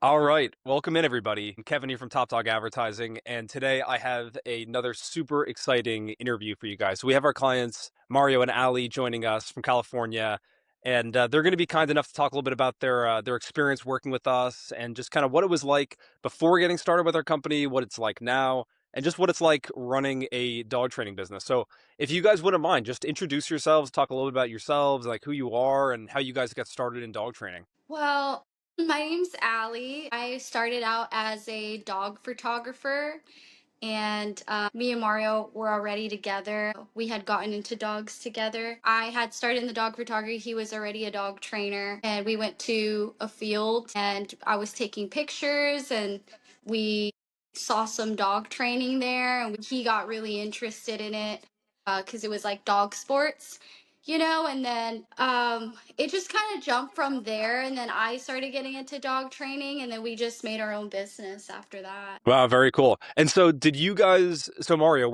All right, welcome in everybody. I'm Kevin here from Top Dog Advertising, and today I have another super exciting interview for you guys. So we have our clients Mario and Allie joining us from California, and they're going to be kind enough to talk a little bit about their experience working with us, and just kind of what it was like before getting started with our company, what it's like now, and just what it's like running a dog training business. So if you guys wouldn't mind, just introduce yourselves, talk a little bit about yourselves, like who you are, and how you guys got started in dog training. Well, my name's Allie. I started out as a dog photographer, and me and Mario were already together. We had gotten into dogs together. I had started in the dog photography. He was already a dog trainer, and we went to a field, and I was taking pictures, and we saw some dog training there, and he got really interested in it because it was like dog sports. And then it just kind of jumped from there. And then I started getting into dog training, and then we just made our own business after that. Wow, very cool. And so did you guys so Mario,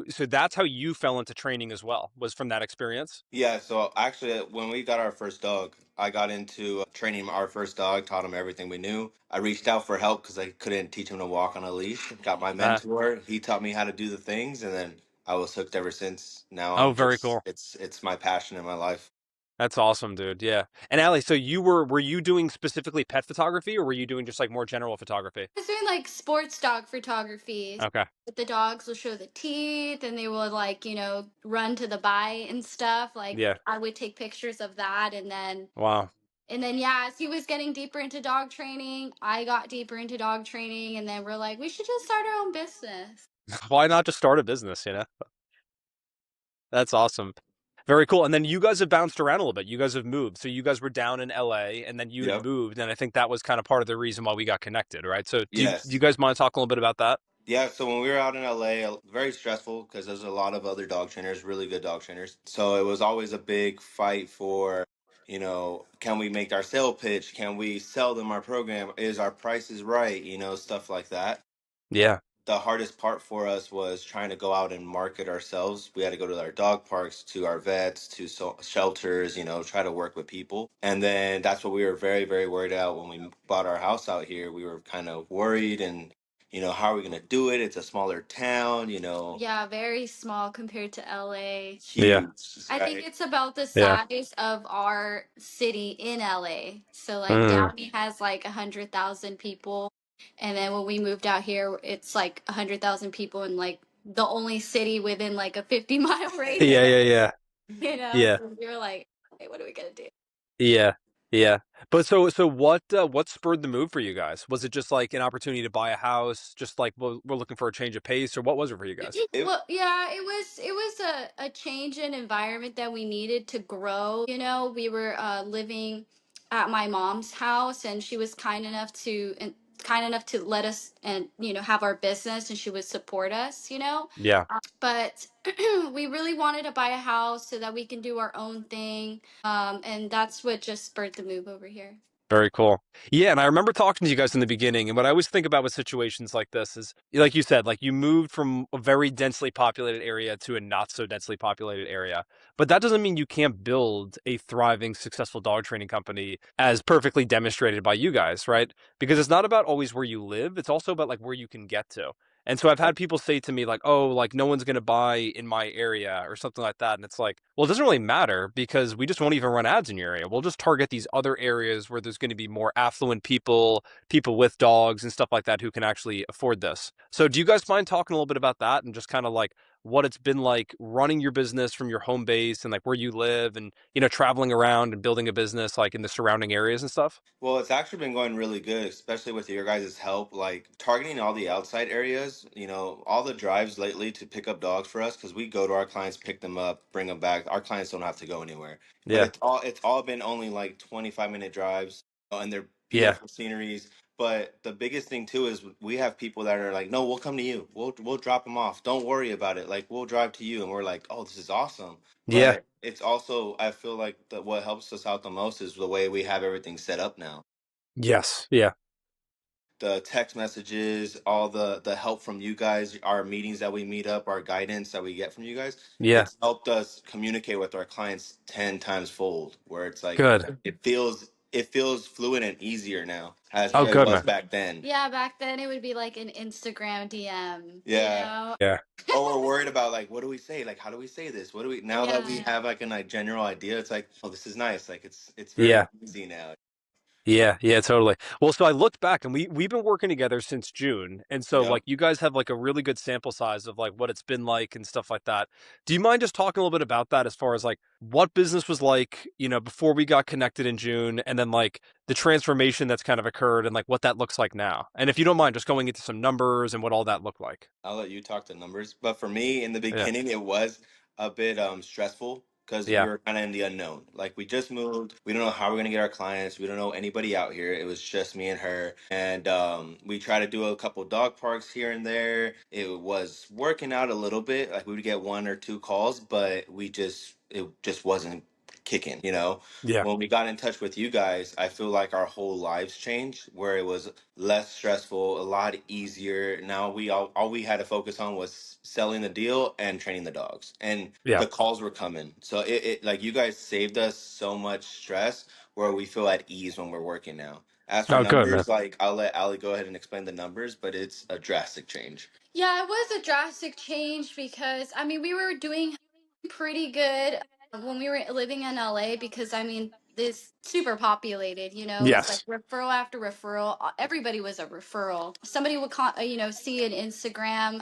so that's how you fell into training as well, was from that experience? Yeah, so actually, when we got our first dog, I got into training our first dog, taught him everything we knew. I reached out for help because I couldn't teach him to walk on a leash. Got my Uh, mentor. He taught me how to do the things, and then I was hooked ever since. Now oh, I'm very just cool. it's my passion in my life. That's awesome, dude. Yeah. And Allie, so were you doing specifically pet photography or were you doing just like more general photography? I was doing like sports dog photography. Okay. The dogs will show the teeth and they will like, run to the bite and stuff. Like Yeah. I would take pictures of that Wow. and then yeah, as he was getting deeper into dog training, I got deeper into dog training and then we're like, we should just start our own business. Why not just start a business, you know? That's awesome. Very cool. And then you guys have bounced around a little bit. You guys have moved. So you guys were down in LA and then you had Yep. moved. And I think that was kind of part of the reason why we got connected, right? So do you Yes. guys mind talking a little bit about that? Yeah, so when we were out in LA, very stressful because there's a lot of other dog trainers, really good dog trainers. So it was always a big fight for, can we make our sale pitch? Can we sell them our program? Is our prices right? Stuff like that. Yeah. The hardest part for us was trying to go out and market ourselves. We had to go to our dog parks, to our vets, to shelters, try to work with people. And then that's what we were very, very worried about when we bought our house out here. We were kind of worried and, how are we going to do it? It's a smaller town, Yeah, very small compared to LA. Yeah. huge, I think right? it's about the Yeah. size of our city in LA. So like Mm. Downey has like 100,000 people, and then when we moved out here, it's like 100,000 people in like the only city within like a 50-mile Yeah, radius. yeah, yeah. Yeah. So we were like, hey, what are we gonna do? Yeah. Yeah. But so what spurred the move for you guys? Was it just like an opportunity to buy a house, just like we're looking for a change of pace, or what was it for you guys? It, Well, yeah, it was a change in environment that we needed to grow. We were living at my mom's house, and she was kind enough to let us and have our business, and she would support us. Yeah. But we really wanted to buy a house so that we can do our own thing, and that's what just spurred the move over here. Very cool. Yeah, and I remember talking to you guys in the beginning, and what I always think about with situations like this is, like you said, like you moved from a very densely populated area to a not so densely populated area. But that doesn't mean you can't build a thriving, successful dog training company as perfectly demonstrated by you guys, right? Because it's not about always where you live, it's also about like where you can get to. And so I've had people say to me like, "Oh, like no one's going to buy in my area or something like that." And it's like, "Well, it doesn't really matter because we just won't even run ads in your area. We'll just target these other areas where there's going to be more affluent people, people with dogs and stuff like that who can actually afford this." So, do you guys mind talking a little bit about that and just kind of like what it's been like running your business from your home base and like where you live and, traveling around and building a business like in the surrounding areas and stuff? Well, it's actually been going really good, especially with your guys' help, like targeting all the outside areas, all the drives lately to pick up dogs for us, because we go to our clients, pick them up, bring them back. Our clients don't have to go anywhere. But Yeah. it's all been only like 25-minute drives, and they're Yeah. beautiful sceneries. But the biggest thing too is we have people that are like, no, we'll come to you. We'll drop them off. Don't worry about it. Like we'll drive to you, and we're like, oh, this is awesome. Yeah. But it's also, I feel like what helps us out the most is the way we have everything set up now. Yes. Yeah. The text messages, all the help from you guys, our meetings that we meet up, our guidance that we get from you guys, Yeah. it's helped us communicate with our clients 10 times fold, where it's like Good. it feels it feels fluid and easier now as Oh, it good, was man. back then. Yeah, back then it would be like an Instagram DM, you Yeah. know? Yeah. Or we're worried about like what do we say? Like how do we say this? What do we now that we Yeah. have like a general idea, it's like, oh, this is nice. Like it's very Yeah. easy now. Yeah, yeah, totally. Well, so I looked back and we've been working together since June. And so Yep. like you guys have like a really good sample size of like what it's been like and stuff like that. Do you mind just talking a little bit about that as far as like what business was like, before we got connected in June and then like the transformation that's kind of occurred and like what that looks like now? And if you don't mind just going into some numbers and what all that looked like. I'll let you talk the numbers. But for me, in the Yeah. beginning, it was a bit stressful because we Yeah. were kind of in the unknown. Like we just moved, we don't know how we're gonna get our clients. We don't know anybody out here. It was just me and her, and we tried to do a couple dog parks here and there. It was working out a little bit. Like we would get one or two calls, but it just wasn't kicking. You know, Yeah. when we got in touch with you guys, I feel like our whole lives changed, where it was less stressful, a lot easier. Now all we had to focus on was selling the deal and training the dogs, and Yeah. the calls were coming. So it like you guys saved us so much stress, where we feel at ease when we're working now. As for Oh, good, man. numbers, like I'll let Ali go ahead and explain the numbers, but it's a drastic change. Yeah, it was a drastic change because I mean we were doing pretty good when we were living in LA because I mean this super populated, it was like Yes. referral after referral. Everybody was a referral. Somebody would see an Instagram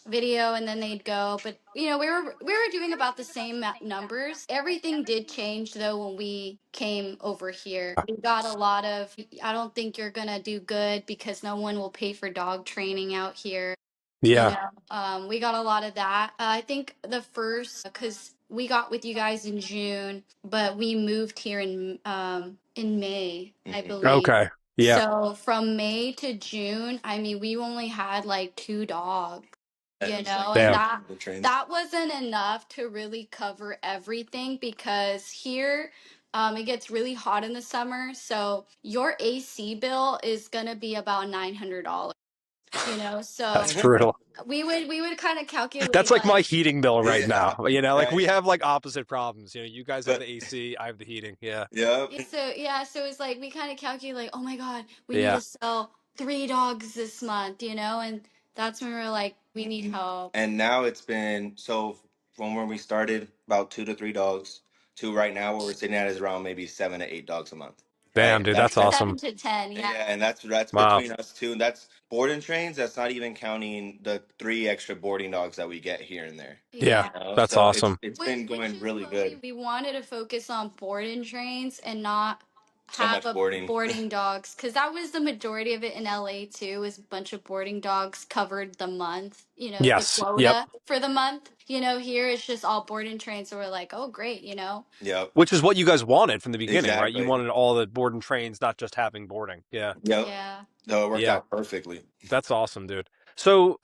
video and then they'd go, but we were doing about the same numbers. Everything did change though when we came over here. We got a lot of I don't think you're going to do good because no one will pay for dog training out here. Yeah. We got a lot of that. I think the first, because we got with you guys in June, but we moved here in May, I believe. Okay. Yeah. So from May to June, I mean, we only had like two dogs, It was like and Damn. two that the trains. that wasn't enough to really cover everything because here. It gets really hot in the summer, so your AC bill is gonna be about $900. So That's brutal. we would kind of That's calculate like my like heating bill right Yeah. now. Like we Right. have like opposite problems. You guys have But the AC, I have the heating. Yeah. yeah. so it's like we kind of calculate, oh my god, we need Yeah. to sell three dogs this month, and that's when we were like, we need help. And now it's been so from when we started about 2 to 3 dogs to right now where we're sitting at is around maybe 7 to 8 dogs a month. Right. Damn, And dude, that's that's awesome. 7 to 10, yeah, yeah. and that's Wow. between us two. And that's board and trains. That's not even counting the three extra boarding dogs that we get here and there. Yeah, Yeah. that's So it's awesome. it's Which been which going is really what we good. we wanted to focus on boarding trains and not So have much a boarding. boarding dogs because that was the majority of it in LA too, was a bunch of boarding dogs covered the month, the Yes. Yep. quota for the month. Here it's just all boarding trains, so we're like, oh great. Yep. Which is what you guys wanted from the beginning, right? You Exactly. wanted all the board and trains, not just having boarding. Yeah. Yep. Yeah. So it worked Yeah. out perfectly. That's awesome, dude. So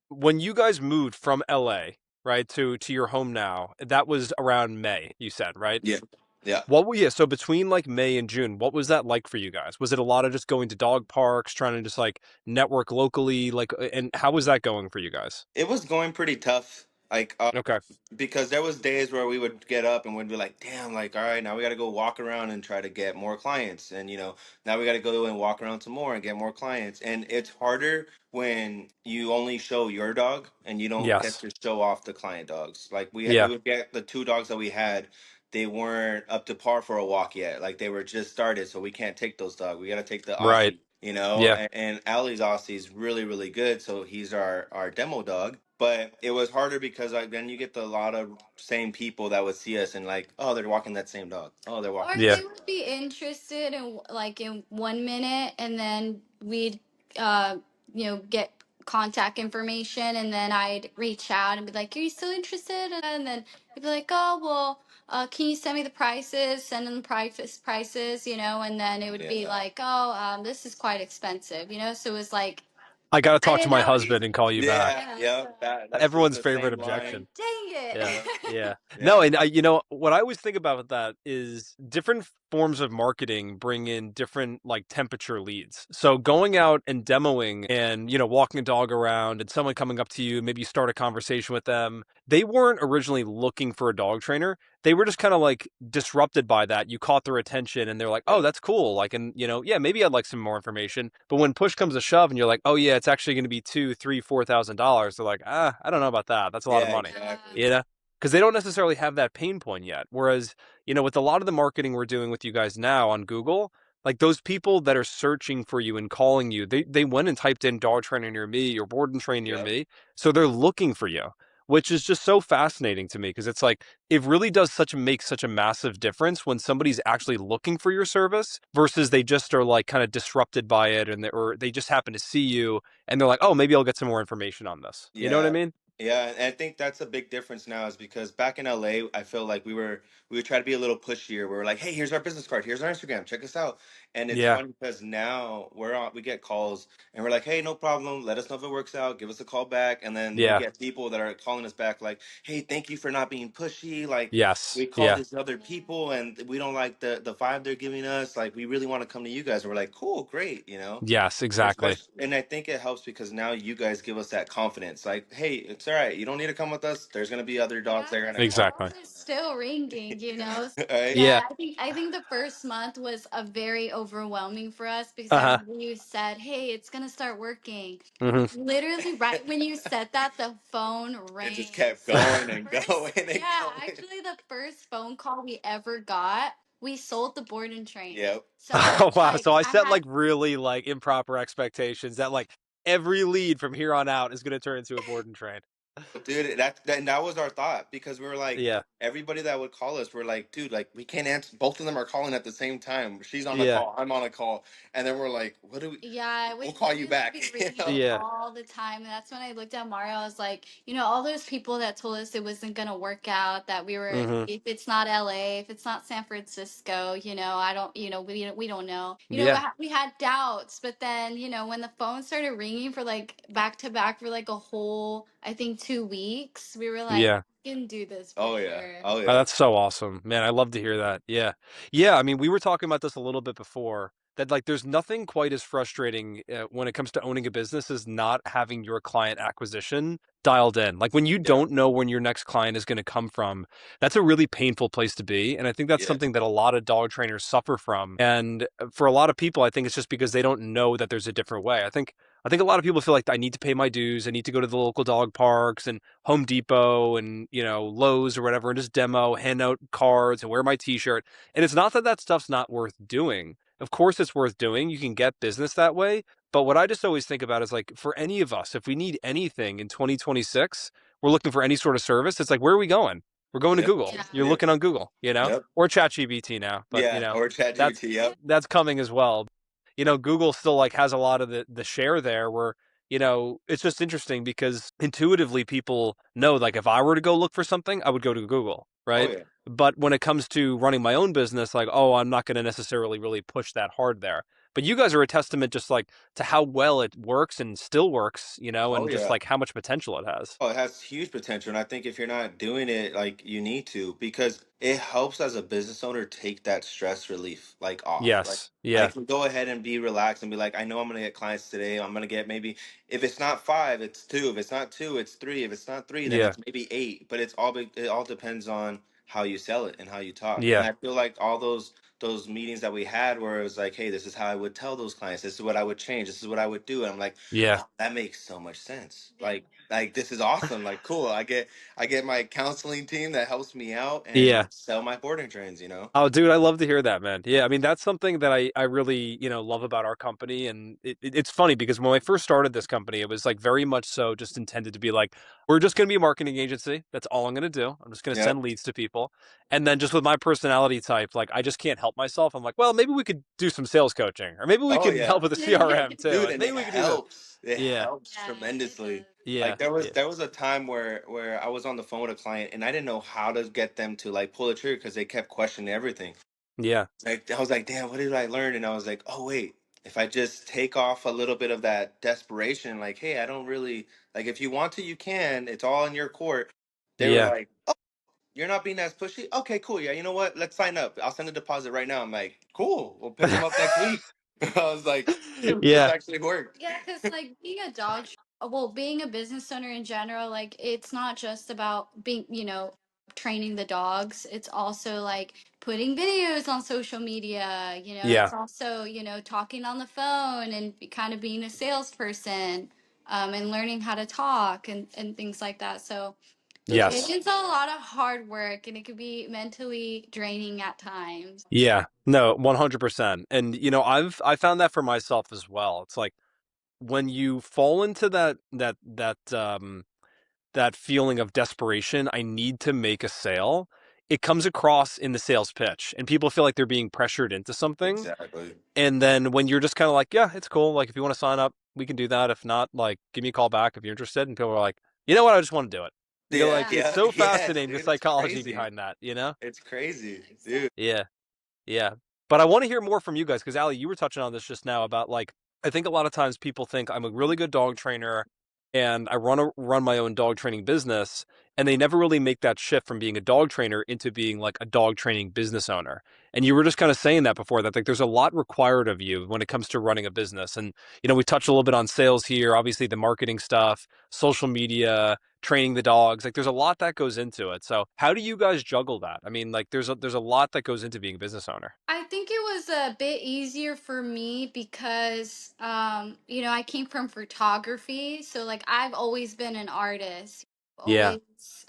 when you guys moved from LA, right, to your home now, that was around May, you said, right? Yeah. Yeah. So between like May and June, what was that like for you guys? Was it a lot of just going to dog parks, trying to just like network locally, like, and how was that going for you guys? It was going pretty tough. Like Okay. because there was days where we would get up and we'd be like, damn, like, all right, now we got to go walk around and try to get more clients. And, now we got to go and walk around some more and get more clients. And it's harder when you only show your dog and you don't get Yes. to show off the client dogs. Like we Yeah. would get the two dogs that we had. They weren't up to par for a walk yet. Like they were just started. So we can't take those dogs. We got to take the Right. Aussie. Yeah. And Allie's Aussie is really, really good. So he's our demo dog. But it was harder because like then you get a lot of same people that would see us and like, oh, they're walking that same dog. Oh, they're Or walking that Yeah. they same. would be interested in like in 1 minute, and then we'd uh get contact information, and then I'd reach out and be like, "Are you still interested?" And then they'd be like, "Oh, well, can you send me the prices? Send them the prices, and then it would be Yeah. like, "Oh, this is quite expensive," So it was like, I got to I talk to didn't my know. husband and call you back. Yeah. Yeah, Yep. so That's Everyone's the favorite same dang line. objection. Yeah. it. Yeah. No, Yeah. and what I always think about that is different forms of marketing bring in different like temperature leads. So going out and demoing and, walking a dog around and someone coming up to you, maybe you start a conversation with them. They weren't originally looking for a dog trainer. They were just kind of like disrupted by that. You caught their attention and they're like, "Oh, Yep. that's cool." Like, and yeah, maybe I'd like some more information. But when push comes to shove and you're like, "Oh yeah, it's actually going to be two, three, $4,000." They're like, I don't know about that. That's a lot of Yeah, money. exactly. You know? Because they don't necessarily have that pain point yet. Whereas, with a lot of the marketing we're doing with you guys now on Google, like those people that are searching for you and calling you, they went and typed in dog trainer near me or board and train near Yep. me. So they're looking for you, which is just so fascinating to me because it's like it really does make such a massive difference when somebody's actually looking for your service versus they just are like kind of disrupted by it or they just happen to see you and they're like, oh, maybe I'll get some more information on this. You know what I Yeah. mean? Yeah, and I think that's a big difference now is because back in LA, I feel like we would try to be a little pushier. We were like, "Hey, here's our business card. Here's our Instagram. Check us out." And it's Yeah. funny because now we get calls and we're like, "Hey, no problem. Let us know if it works out. Give us a call back." And then we Yeah. get people that are calling us back like, "Hey, thank you for not being pushy. Like Yes. we called Yeah. these other people and we don't like the vibe they're giving us. Like we really want to come to you guys." And we're like, "Cool, great, you know." Yes, exactly. Especially, and I think it helps because now you guys give us that confidence. Like, hey, it's all right. You don't need to come with us. There's gonna be other dogs that are Yes, gonna the come. Exactly. phone is still ringing. All right. Yeah. Yeah, I think the first month was a very overwhelming for us because I Uh-huh. remember you said, "Hey, it's gonna start working." Hmm. Literally, right when you said that, the phone It just rang. kept So the going and going first, and yeah, going. actually, the first phone call we ever got, we sold the board and train. Yep. So Oh, wow. like So I I set had like really like improper expectations that like every lead from here on out is going to turn into a board and train. Dude, and that was our thought because we were like, Yeah. everybody that would call us, we're like, dude, like we can't answer. Both of them are calling at the same time. She's on a Yeah. call, I'm on a call, and then we're like, what do we? Yeah, it We'll would call you literally back. be You ringing know? Yeah. all the time. And that's when I looked at Mario. I was like, all those people that told us it wasn't gonna work out, that we were, Hmm. if it's not LA, if it's not San Francisco, I don't, we don't know. Yeah. We had doubts, but then, when the phone started ringing for like back to back for like a whole, I think 2 weeks, we were like, Yeah. we can do this for Oh yeah. sure. Oh Oh, yeah. that's so awesome, man. I love to hear that. Yeah. Yeah. I mean, we were talking about this a little bit before that like there's nothing quite as frustrating when it comes to owning a business as not having your client acquisition dialed in. Like when you Yep. don't know when your next client is going to come from, that's a really painful place to be. And I think that's Yeah. something that a lot of dog trainers suffer from. And for a lot of people, I think it's just because they don't know that there's a different way. I think a lot of people feel like I need to pay my dues. I need to go to the local dog parks and Home Depot and, Lowe's or whatever and just demo, hand out cards and wear my t-shirt. And it's not that that stuff's not worth doing. Of course it's worth doing. You can get business that way. But what I just always think about is like for any of us, if we need anything in 2026, we're looking for any sort of service. It's like, where are we going? We're going to Yep. Google. Yeah. You're Yep. looking on Google, Yep. or ChatGPT now. But, Yeah. Or that's ChatGPT. Yep. that's coming as well. Google still like has a lot of the share there where it's just interesting because intuitively people know like if I were to go look for something, I would go to Google, Oh right? yeah. But when it comes to running my own business, like, oh, I'm not going to necessarily really push that hard there. But you guys are a testament just like to how well it works and still works, Oh and just yeah. like how much potential it has. Oh, it has huge potential. And I think if you're not doing it, like you need to, because it helps as a business owner take that stress relief like off. Like Yes. I Yeah. can go ahead and be relaxed and be like, I know I'm gonna get clients today. I'm gonna get maybe if it's not five, it's two. If it's not two, it's three. If it's not three, then Yeah. it's maybe eight. But it all depends on how you sell it and how you talk. And Yeah. I feel like all those meetings that we had where it was like, hey, this is how I would tell those clients. This is what I would change. This is what I would do. And I'm like, Yeah. oh, that makes so much sense. Yeah. Like this is awesome. Like cool. I get my counseling team that helps me out and Yeah. sell my boarding trains, you know? Oh, dude, I love to hear that, man. Yeah, I mean, that's something that I really, love about our company. And it's funny because when I first started this company, it was like very much so just intended to be like, we're just going to be a marketing agency. That's all I'm going to do. I'm just going to Yep. send leads to people. And then just with my personality type, like, I just can't help myself. I'm like, well, maybe we could do some sales coaching or maybe we Oh could help yeah. with the CRM too. Dude, Like, and maybe it we could do this. helps. It Yeah. helps Yeah, it tremendously. does. Like Yeah. there was Yeah. there was a time where I was on the phone with a client and I didn't know how to get them to like pull the trigger because they kept questioning everything. Yeah. Like I was like, damn, what did I learn? And I was like, oh wait, if I just take off a little bit of that desperation, like, hey, I don't really like if you want to, you can. It's all in your court. They were Yeah. like, "Oh, you're not being as pushy. Okay, cool. Yeah, you know what? Let's sign up. I'll send a deposit right now." I'm like, "Cool. We'll pick them up next week." I was like, "Shoot, this Yeah. actually worked." Yeah, because like being a well, being a business owner in general, like it's not just about being, training the dogs. It's also like putting videos on social media. Yeah. It's also, talking on the phone and kind of being a salesperson, and learning how to talk and things like that. So it Yes. is a lot of hard work and it can be mentally draining at times. Yeah. No, 100%. And I found that for myself as well. It's like when you fall into that feeling of desperation, I need to make a sale. It comes across in the sales pitch and people feel like they're being pressured into something. Exactly. And then when you're just kind of like, yeah, it's cool. Like if you want to sign up, we can do that. If not, like give me a call back if you're interested. And people are like, you know what? I just want to do it. You're Yeah, like, Yeah. it's yeah, so yes, fascinating the dude. It's psychology crazy. behind that. It's crazy, dude. Exactly. Yeah. Yeah. But I want to hear more from you guys because Allie, you were touching on this just now about like I think a lot of times people think I'm a really good dog trainer and I run my own dog training business and they never really make that shift from being a dog trainer into being like a dog training business owner. And you were just kind of saying that before that like there's a lot required of you when it comes to running a business. And we touched a little bit on sales here, obviously the marketing stuff, social media, training the dogs. Like there's a lot that goes into it. So how do you guys juggle that? I mean, like there's a lot that goes into being a business owner. I think it was a bit easier for me because, I came from photography. So, like, I've always been an artist, Yeah. always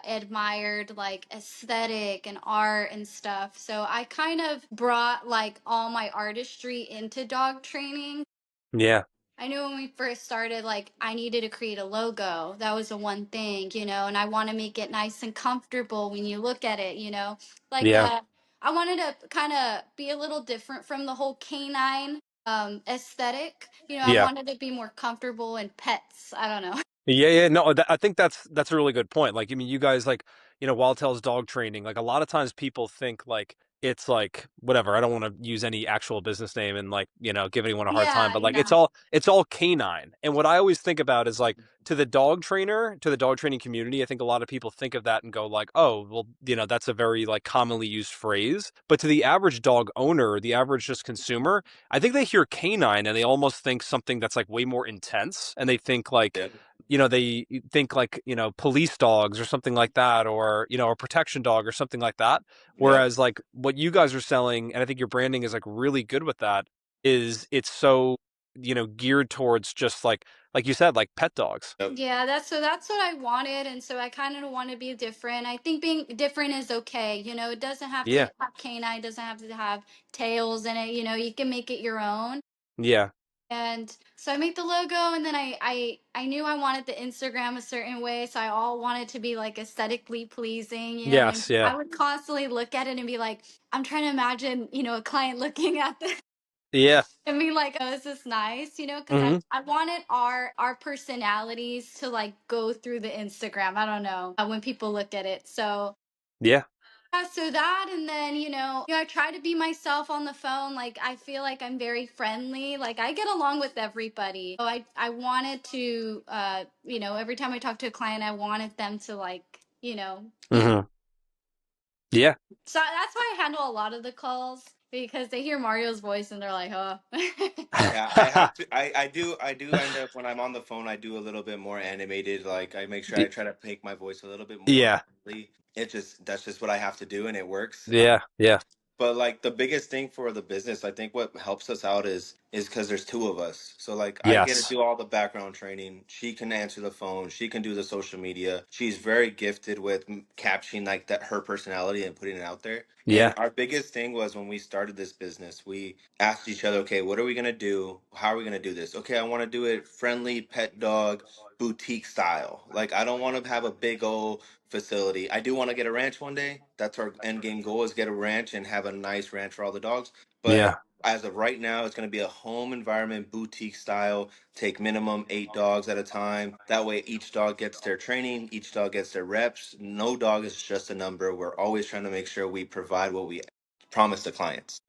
admired like aesthetic and art and stuff. So, I kind of brought like all my artistry into dog training. Yeah. I knew when we first started, like, I needed to create a logo. That was the one thing, and I want to make it nice and comfortable when you look at it, like, Yeah. I wanted to kind of be a little different from the whole canine aesthetic. I Yeah. wanted to be more comfortable in pets. I don't know. Yeah, yeah, no, I think that's a really good point. Like, I mean, you guys like, Wildtail's dog training. Like, a lot of times people think like it's like whatever. I don't want to use any actual business name and like give anyone a hard time, Yeah, but like it's all canine. And what I always think about is like to the dog trainer, to the dog training community. I think a lot of people think of that and go like, oh, well, that's a very like commonly used phrase. But to the average dog owner, the average just consumer, I think they hear canine and they almost think something that's like way more intense, and they think like Yeah, they think like, police dogs or something like that, or, a protection dog or something like that. yeah, Whereas like what you guys are selling, and I think your branding is like really good with that, is it's so, geared towards just like you said, like pet dogs. yep, yeah. That's what I wanted, and so I kind of want to be different. I think being different is okay. It doesn't have to Yeah. have canine, doesn't have to have tails in it. You can make it your own. Yeah. And so I made the logo, and then I knew I wanted the Instagram a certain way, so I all wanted to be like aesthetically pleasing, and Yes. Yeah. I would constantly look at it and be like, I'm trying to imagine, a client looking at this Yeah. and be like, oh, is this nice? Because I Hmm. I wanted our personalities to like go through the Instagram. I don't know, when people look at it. So Yeah. yeah, so that, and then I try to be myself on the phone. Like I feel like I'm very friendly. Like I get along with everybody. So I wanted to, every time I talk to a client, I wanted them to like, Hmm. Yeah. So that's why I handle a lot of the calls because they hear Mario's voice and they're like, oh. yeah. I have to. I do end up when I'm on the phone. I do a little bit more animated. Like I make sure I try to make my voice a little bit more Yeah. friendly. That's just what I have to do, and it works. Yeah. Yeah. But like the biggest thing for the business, I think what helps us out is because there's two of us. So like I get to Yes. do all the background training. She can answer the phone. She can do the social media. She's very gifted with capturing like that her personality and putting it out there. And Yeah. our biggest thing was when we started this business, we asked each other, okay, what are we gonna do? How are we gonna do this? Okay, I want to do it friendly pet dog boutique style. Like I don't want to have a big old facility. I do want to get a ranch one day. That's our end game goal is get a ranch and have a nice ranch for all the dogs. But Yeah. as of right now, it's going to be a home environment boutique style. Take minimum 8 dogs at a time. That way, each dog gets their training, each dog gets their reps. No dog is just a number. We're always trying to make sure we provide what we promise the clients.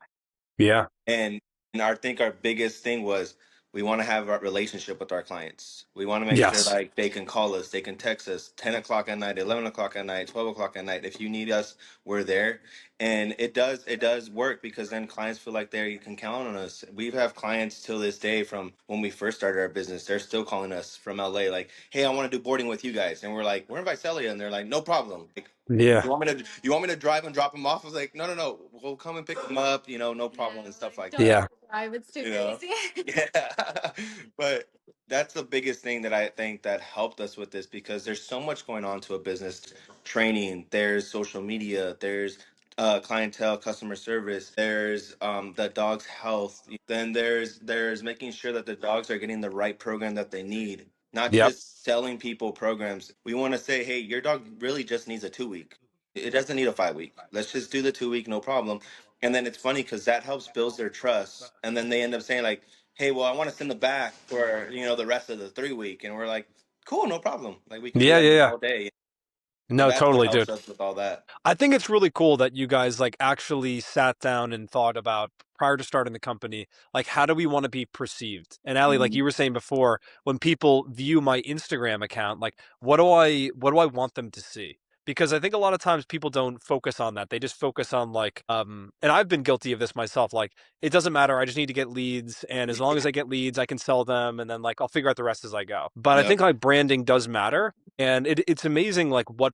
Yeah. And I think our biggest thing was We want to have a relationship with our clients. We want to make sure Yes. like they can call us, they can text us 10 o'clock at night, 11 o'clock at night, 12 o'clock at night. If you need us, we're there. And it does work because then clients feel like they can count on us. We have clients till this day from when we first started our business. They're still calling us from LA like, hey, I want to do boarding with you guys. And we're like, we're in Visalia. And they're like, no problem. Like, Yeah. you want me to drive and drop them off? I was like, no, no, no. We'll come and pick them up, no problem and stuff Like, like don't that. Yeah. even drive. It's too You know? crazy. Yeah. But that's the biggest thing that I think that helped us with this because there's so much going on to a business. Training, there's social media, there's clientele, customer service, there's the dog's health. Then there's making sure that the dogs are getting the right program that they need. Not Yep. just selling people programs. We want to say, hey, your dog really just needs a 2 week. It doesn't need a 5 week. Let's just do the 2 week, no problem. And then it's funny because that helps build their trust. And then they end up saying like, hey, well, I want to send the back for the rest of the 3 week, and we're like, cool, no problem. Like we can do Yeah. that Yeah. Yeah. all day. And No, that's what totally, helps dude. us with all that. I think it's really cool that you guys like actually sat down and thought about prior to starting the company, like how do we want to be perceived? And Ali, like you were saying before, when people view my Instagram account, like what do I want them to see? Because I think a lot of times people don't focus on that. They just focus on like and I've been guilty of this myself. Like it doesn't matter. I just need to get leads and as long as I get leads, I can sell them and then like I'll figure out the rest as I go. But I Yep. think like branding does matter and it's amazing like what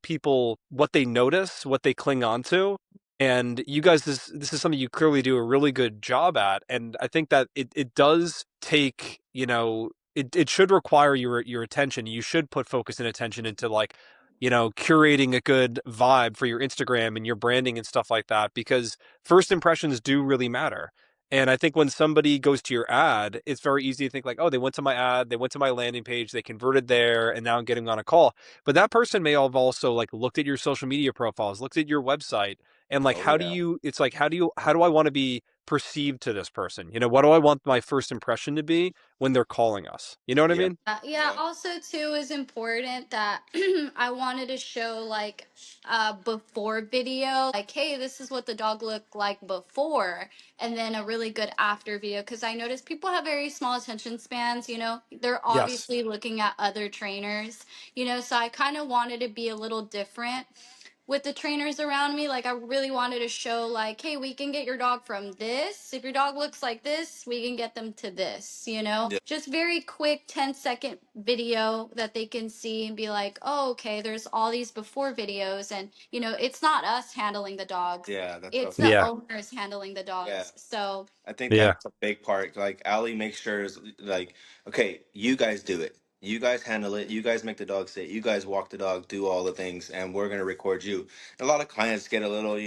they notice, what they cling on to. And you guys, this is something you clearly do a really good job at. And I think that it does take, it should require your attention. You should put focus and attention into like, curating a good vibe for your Instagram and your branding and stuff like that, because first impressions do really matter. And I think when somebody goes to your ad, it's very easy to think like, oh, they went to my ad, they went to my landing page, they converted there, and now I'm getting on a call. But that person may have also like looked at your social media profiles, looked at your website, and like Oh yeah. it's like how do I want to be perceived to this person? What do I want my first impression to be when they're calling us? You know what I Yep. mean? Yeah, also too is important that I wanted to show like before video, like, hey, this is what the dog looked like before, and then a really good after video because I noticed people have very small attention spans, they're Yes. obviously looking at other trainers, so I kind of wanted to be a little different with the trainers around me. Like I really wanted to show like, hey, we can get your dog from this. If your dog looks like this, we can get them to this. Yep. Just very quick 10-second video that they can see and be like, oh, okay, there's all these before videos. And, it's not us handling the dogs. Yeah, that's so It's the Yeah. owners handling the yeah. dogs. So I think Yeah. that's a big part. Like Ali makes sure is like, okay, you guys do it. You guys handle it. You guys make the dog sit. You guys walk the dog, do all the things, and we're gonna record you. A lot of clients get a little,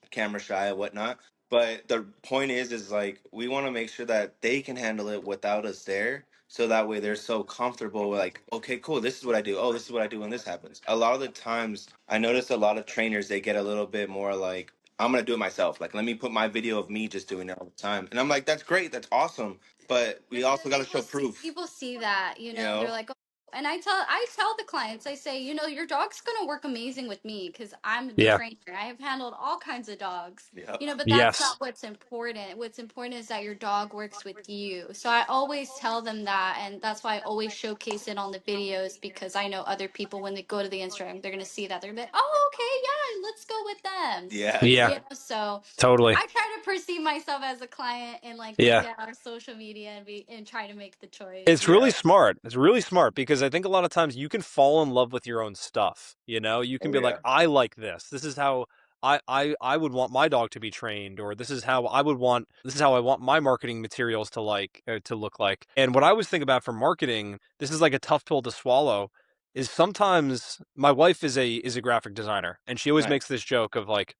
camera shy and whatnot. But the point is like we want to make sure that they can handle it without us there, so that way they're so comfortable. Like, okay, cool. This is what I do. Oh, this is what I do when this happens. A lot of the times, I notice a lot of trainers they get a little bit more like I'm gonna do it myself. Like, let me put my video of me just doing it all the time. And I'm like, that's great, that's awesome. But we because also got to show proof. people see that, You they're know? like, oh, and I tell the clients, I say, your dog's gonna work amazing with me because I'm the Yeah. trainer. I have handled all kinds of dogs, Yeah. but that's not Yes. what's important. What's important is that your dog works with you. So I always tell them that, and that's why I always showcase it on the videos because I know other people when they go to the Instagram, they're gonna see that they're like, oh, okay, yeah, let's go with them. Yeah, Yeah. So Totally. I try to perceive myself as a client and like look Yeah. at our social media and try to make the choice. It's really yeah. smart. It's really smart because I think a lot of times you can fall in love with your own stuff. You can Oh be like, yeah. I like this. This is how I would want my dog to be trained, or this is how I want my marketing materials to to look like. And what I was thinking about for marketing, this is like a tough pill to swallow, is sometimes my wife is a graphic designer and she always makes Nice. this joke of like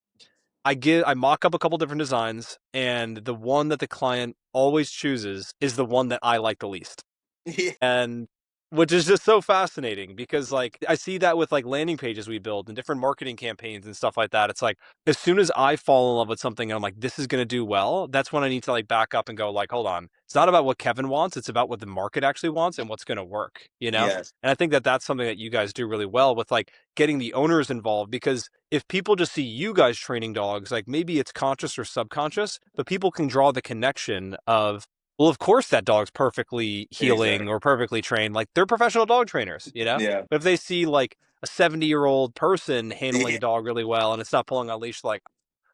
I mock up a couple different designs and the one that the client always chooses is the one that I like the least. Yeah. And which is just so fascinating because like I see that with like landing pages we build and different marketing campaigns and stuff like that. It's like as soon as I fall in love with something and I'm like, this is gonna do well, that's when I need to like back up and go like, hold on. It's not about what Kevin wants, it's about what the market actually wants and what's gonna work. Yes. And I think that that's something that you guys do really well with like getting the owners involved because if people just see you guys training dogs, like maybe it's conscious or subconscious, but people can draw the connection of, well, of course that dog's perfectly healing Exactly. or perfectly trained. Like they're professional dog trainers, you know? Yeah. But if they see like a 70-year-old person handling Yeah. a dog really well and it's not pulling on leash, like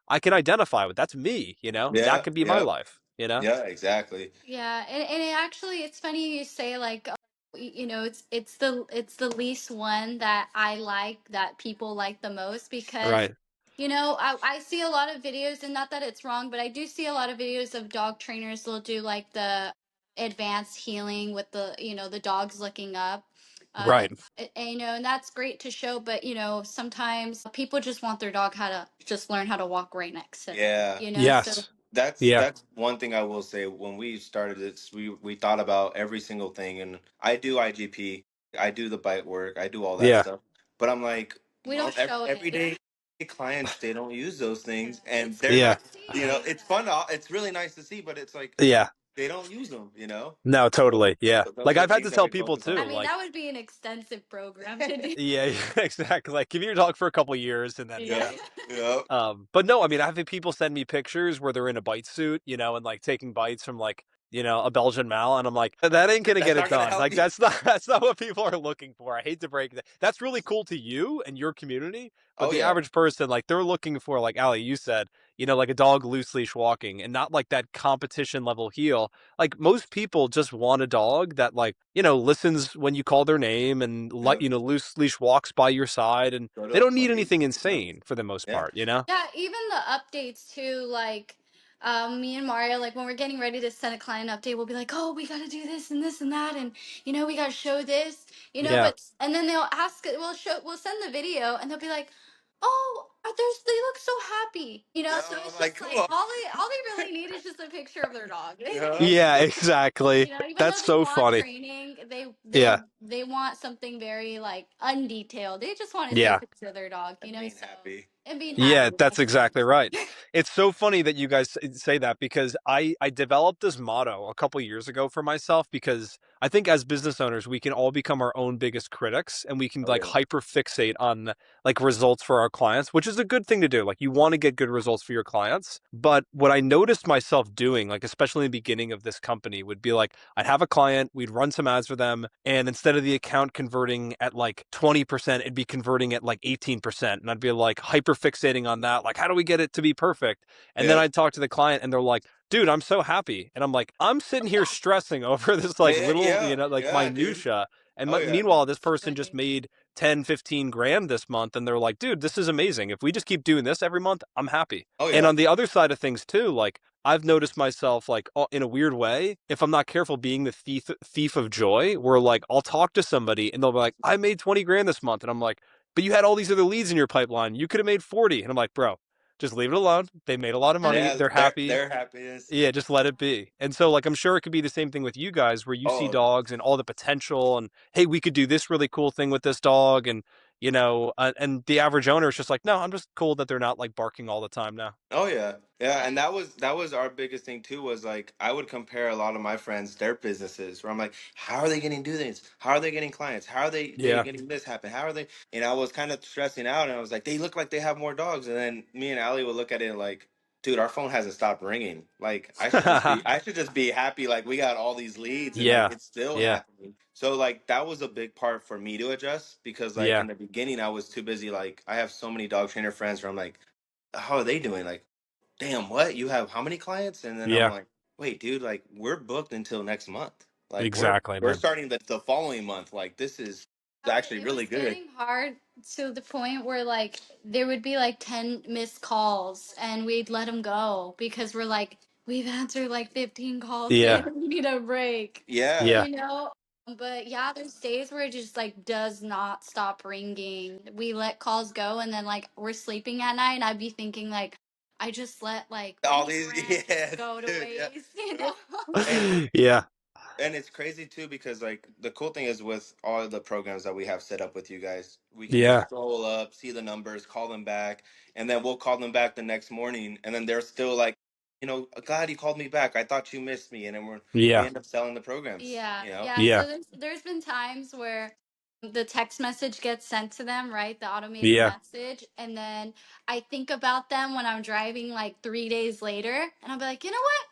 I can identify with that's me, you know? That Yeah. could be my Yeah. life, you know? Yeah. Exactly. Yeah, and it actually it's funny you say like you know it's the least one that I like that people like the most because Right. you know I see a lot of videos and not that it's wrong but I do see a lot of videos of dog trainers will do like the advanced healing with the you know the dogs looking up Right. and, you know and that's great to show but you know sometimes people just want their dog how to just learn how to walk right next to them Yeah. you know so Yes. That's Yeah. that's one thing I will say. When we started this, we thought about every single thing, and I do IGP, I do the bite work, I do all that Yeah. stuff. But I'm like, we don't show it. everyday clients, they don't use those Yeah, things, and it's they're cool Yeah. not. to You know, see. it's fun. It's really nice to see, but it's like Yeah. they don't use them. You know, No, so totally. Yeah. those Like are the I've had things to that tell we people focus too, I on. mean, like that would be an extensive program to do. yeah, yeah, exactly. Like give me your dog for a couple years and then, you Yeah. Yeah, know. yeah. But no, I mean, I've had people send me pictures where they're in a bite suit, you know, and like taking bites from like, you know, a Belgian Mal, and I'm like, that ain't gonna That's get it not gonna done. help Like you. that's not what people are looking for. I hate to break that. That's really cool to you and your community, but Oh the yeah, average person, like they're looking for, like Ali, you said, you know, like a dog loose leash walking and not like that competition level heel. Like most people just want a dog that like, you know, listens when you call their name and yeah. like, you know, loose leash walks by your side and Go to they a don't need party. anything Yeah, insane for the most yeah. part, you know? Yeah, even the updates too, like me and Mario, like when we're getting ready to send a client update, we'll be like, oh, we gotta do this and that, and you know, we gotta show this, you know, Yeah. but and then they'll ask we'll send the video and they'll be like, oh, there's they look so happy, you know, Yeah, so I'm it's like, just like cool. all they really need is just a picture of their dog. Yeah. Yeah, exactly. You know, even though That's they so want funny. training, Yeah. they want something very like undetailed. They just want to see a Yeah. picture of their dog, you And know. being So happy. and being Yeah, happy, that's that's right. exactly right. It's so funny that you guys say that because I developed this motto a couple years ago for myself because I think as business owners we can all become our own biggest critics and we can Oh like yeah. hyper fixate on like results for our clients, which is a good thing to do. Like you want to get good results for your clients, but what I noticed myself doing, like especially in the beginning of this company, would be like I'd have a client, we'd run some ads for them, and instead of the account converting at like 20%, it'd be converting at like 18%. And I'd be like hyper fixating on that. Like, how do we get it to be perfect? And then Yeah. I'd talk to the client and they're like, dude, I'm so happy. And I'm like, I'm sitting here stressing over this like Yeah. little, Yeah. you know, like Yeah, dude. minutia. And Oh yeah. meanwhile, this It's person just funny. made 10, 15 grand this month. And they're like, dude, this is amazing. If we just keep doing this every month, I'm happy. Oh And yeah. on the other side of things too, like I've noticed myself like in a weird way, if I'm not careful, being the thief of joy, where like I'll talk to somebody and they'll be like, "I made 20 grand this month," and I'm like, "But you had all these other leads in your pipeline. You could have made 40." And I'm like, "Bro, just leave it alone. They made a lot of money. Yeah. They're happy. Their happiness. Yeah, just let it be." And so like I'm sure it could be the same thing with you guys, where you see Oh. dogs and all the potential, and hey, we could do this really cool thing with this dog, and you know, and the average owner is just like, "No, I'm just cool that they're not like barking all the time now." Oh yeah. Yeah, and Yeah. that was our biggest thing too, was like I would compare a lot of my friends their businesses where I'm like, how are they getting do things? How are they getting clients? How are they Yeah. getting this happen? How are they, and I was kind of stressing out and I was like, they look like they have more dogs. And then me and Ali would look at it like, dude, our phone hasn't stopped ringing. Like I should just be happy like we got all these leads and like Yeah. it's still Yeah. happening. So like that was a big part for me to adjust because like Yeah. in the beginning I was too busy. Like I have so many dog trainer friends where I'm like, how are they doing? Like, damn, what? You have how many clients? And then I'm Yeah. like, wait, dude, like we're booked until next month. Like Exactly, we're man. starting the following month. Like this is actually It really was good. getting hard to the point where like there would be like 10 missed calls and we'd let them go because we're like we've answered like 15 calls today. Yeah. We need a break, Yeah. Yeah. you know. But yeah, there's days where it just like does not stop ringing. We let calls go and then like we're sleeping at night and I'd be thinking like I just let like All week these rent yeah, go to dude, yeah. waste, you know. And Yeah. and it's crazy too because like the cool thing is with all of the programs that we have set up with you guys, we can just Yeah. scroll up, see the numbers, call them back, and then we'll call them back the next morning, and then they're still like, glad you called me back. I thought you missed me, and then we Yeah. end up selling the programs. Yeah, You know? yeah. So Yeah. there's been times where the text message gets sent to them, right? The automated Yeah. message, and then I think about them when I'm driving like 3 days later, and I'll be like, you know what?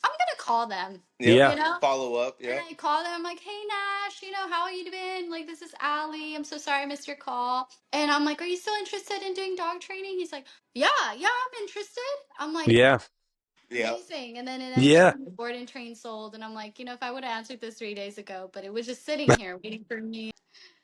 I'm gonna call them. Yep. You Yeah. know? Follow up. And Yep. I call them like, hey Nash, how you doing? Like, this is Allie. I'm so sorry I missed your call. And I'm like, are you still interested in doing dog training? He's like, yeah, I'm interested. I'm like, Yeah. Yep. amazing. And then it ends up Yeah. being board and train sold. And I'm like, if I would have answered this 3 days ago, but it was just sitting here waiting for me.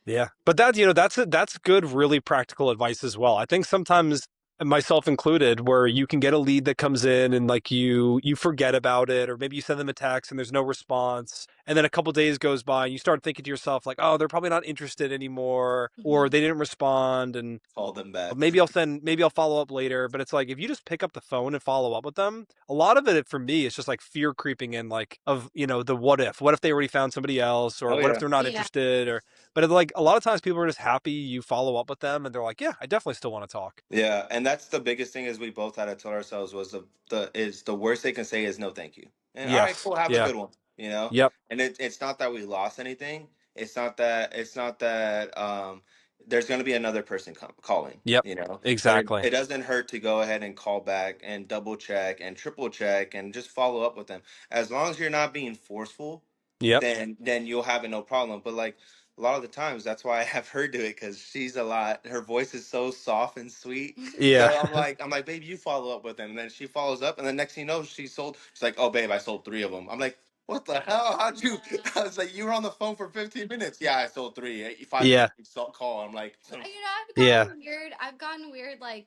Yeah, but that's good, really practical advice as well. I think sometimes, myself included, where you can get a lead that comes in and like you forget about it, or maybe you send them a text and there's no response, and then a couple days goes by and you start thinking to yourself like, oh, they're probably not interested anymore, or Mhm. they didn't respond, and Call them back. maybe I'll follow up later. But it's like if you just pick up the phone and follow up with them, a lot of it for me is just like fear creeping in, like of the what if they already found somebody else, or Oh what if yeah. they're not Yeah. interested, or but it's like a lot of times people are just happy you follow up with them and they're like, yeah, I definitely still want to talk. Yeah, and that's the biggest thing is we both had to tell ourselves was the worst they can say is no thank you. And all right, Yes. cool, have a Yeah. good one, you know? Yep. And it's not that we lost anything. It's not that there's going to be another person calling, Yep. you know? But Exactly. it doesn't hurt to go ahead and call back and double check and triple check and just follow up with them. As long as you're not being forceful, Yep. then you'll have it no problem. But like a lot of the times, that's why I have her do it because she's a lot. Her voice is so soft and sweet. Yeah. So I'm like, babe, you follow up with him, and then she follows up, and then next thing you know, she sold. She's like, oh, babe, I sold three of them. I'm like, what the hell? How'd you? Yeah. I was like, you were on the phone for 15 minutes. Yeah, I sold three. 5 minutes Yeah. call. I'm like, I've Yeah. gotten weird. I've gotten weird, like,